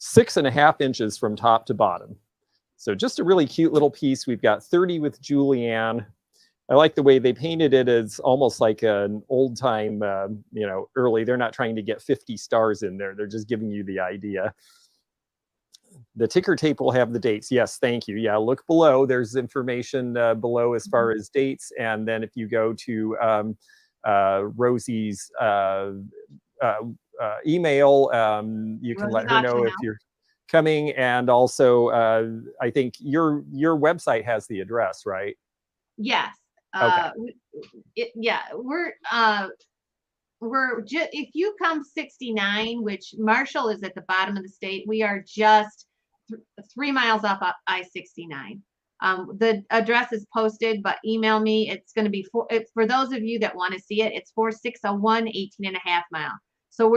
6.5 inches from top to bottom. So just a really cute little piece. We've got 30 with Julianne. I like the way they painted it as almost like an old time, you know, early. They're not trying to get 50 stars in there. They're just giving you the idea. The ticker tape will have the dates. Yes, thank you. Yeah, look below. There's information below as far as dates. And then if you go to Rosie's email, you can let her know if you're coming. And also, I think your website has the address, right? Yes. Okay. Yeah, we're just, if you come 69, which Marshall is at the bottom of the state, we are just 3 miles off I-69. The address is posted, but email me. It's going to be for those of you that want to see it. It's 4601 18.5 mile. So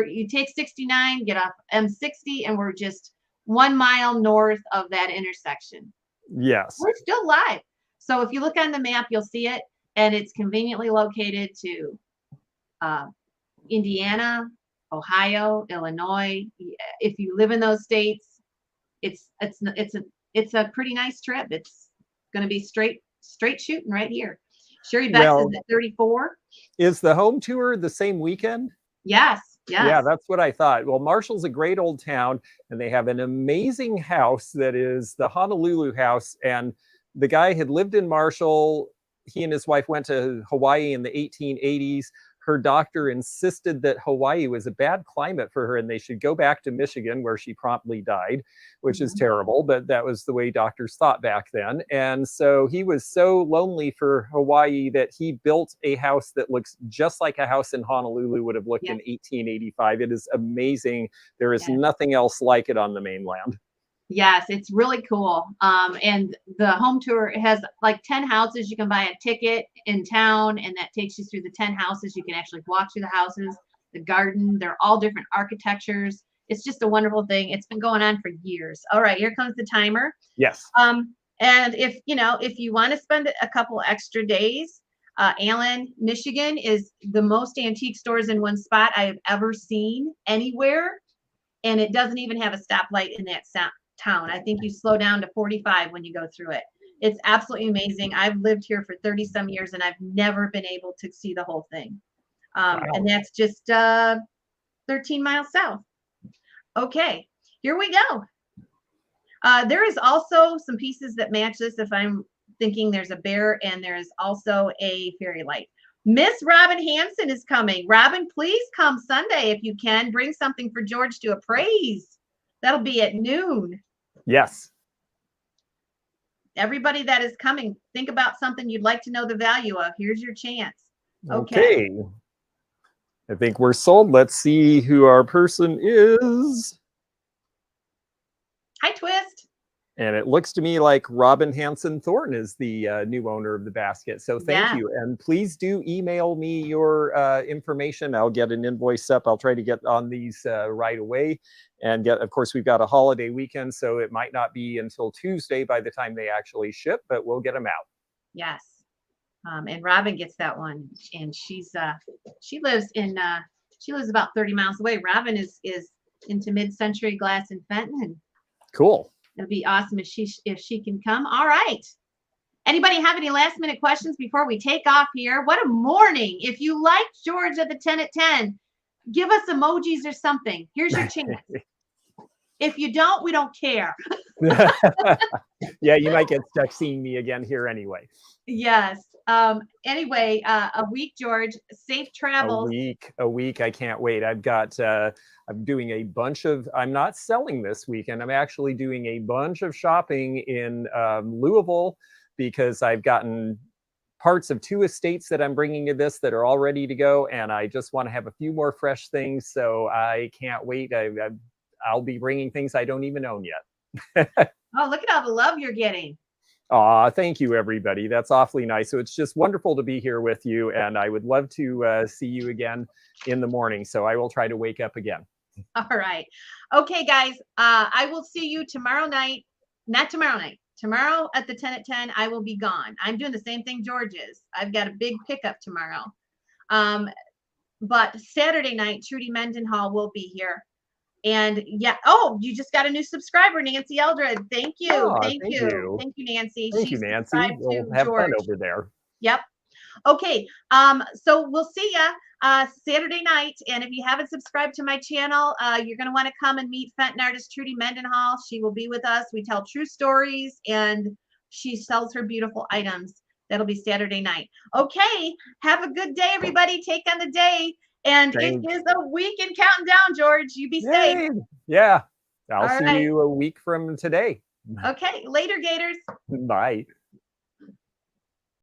you take 69, get off M60, and we're just 1 mile north of that intersection. Yes. We're still live. So if you look on the map, you'll see it, and it's conveniently located to Indiana, Ohio, Illinois. If you live in those states, it's a pretty nice trip. It's going to be straight shooting right here. Sherry Bex is at 34. Is the home tour the same weekend? Yes. Yeah, that's what I thought. Well, Marshall's a great old town, and they have an amazing house that is the Honolulu house. And the guy had lived in Marshall. He and his wife went to Hawaii in the 1880s. Her doctor insisted that Hawaii was a bad climate for her and they should go back to Michigan, where she promptly died, which is terrible, but that was the way doctors thought back then. And so he was so lonely for Hawaii that he built a house that looks just like a house in Honolulu would have looked in 1885. It is amazing. There is nothing else like it on the mainland. Yes, it's really cool. And the home tour has like 10 houses. You can buy a ticket in town, and that takes you through the 10 houses. You can actually walk through the houses, the garden. They're all different architectures. It's just a wonderful thing. It's been going on for years. All right, here comes the timer. Yes. And if you want to spend a couple extra days, Allen, Michigan is the most antique stores in one spot I have ever seen anywhere. And it doesn't even have a stoplight in that town. I think you slow down to 45 when you go through it. It's absolutely amazing. I've lived here for 30 some years and I've never been able to see the whole thing. And that's just 13 miles south. Okay, here we go. There is also some pieces that match this if I'm thinking there's a bear, and there's also a fairy light. Miss Robin Hanson is coming. Robin, please come Sunday if you can. Bring something for George to appraise. That'll be at noon. Yes. Everybody that is coming, think about something you'd like to know the value of. Here's your chance. Okay. I think we're sold. Let's see who our person is. Hi, Twist. And it looks to me like Robin Hanson Thornton is the new owner of the basket. So thank you. And please do email me your information. I'll get an invoice up. I'll try to get on these right away. And of course, we've got a holiday weekend, so it might not be until Tuesday by the time they actually ship, but we'll get them out. Yes. And Robin gets that one. And she lives about 30 miles away. Robin is into mid-century glass in Fenton. Cool. It'd be awesome if she can come. All right. Anybody have any last minute questions before we take off here? What a morning. If you liked George at the 10 at 10, give us emojis or something. Here's your chance. If you don't, we don't care. Yeah, you might get stuck seeing me again here anyway. Yes. Anyway, a week, George. Safe travels. A week. I can't wait. I've got, I'm doing a bunch of, I'm not selling this weekend. I'm actually doing a bunch of shopping in Louisville because I've gotten parts of 2 estates that I'm bringing to this that are all ready to go. And I just want to have a few more fresh things. So I can't wait. I'll be bringing things I don't even own yet. Oh, look at all the love you're getting. Aw, thank you, everybody. That's awfully nice. So it's just wonderful to be here with you. And I would love to see you again in the morning. So I will try to wake up again. All right. Okay, guys. I will see you tomorrow night. Not tomorrow night. Tomorrow at the 10 at 10, I will be gone. I'm doing the same thing George is. I've got a big pickup tomorrow. But Saturday night, Trudy Mendenhall will be here. And yeah, oh, you just got a new subscriber, Nancy Eldred. Thank you. Oh, Thank you. Thank you, Nancy. Thank you, Nancy. We'll have fun over there. Yep. Okay. So we'll see ya Saturday night. And if you haven't subscribed to my channel, you're going to want to come and meet Fenton artist Trudy Mendenhall. She will be with us. We tell true stories and she sells her beautiful items. That'll be Saturday night. Okay. Have a good day, everybody. Take on the day. And Thanks. It is a week and counting down, George. You be safe. Yeah. I'll see you a week from today. Okay. Later, Gators. Bye.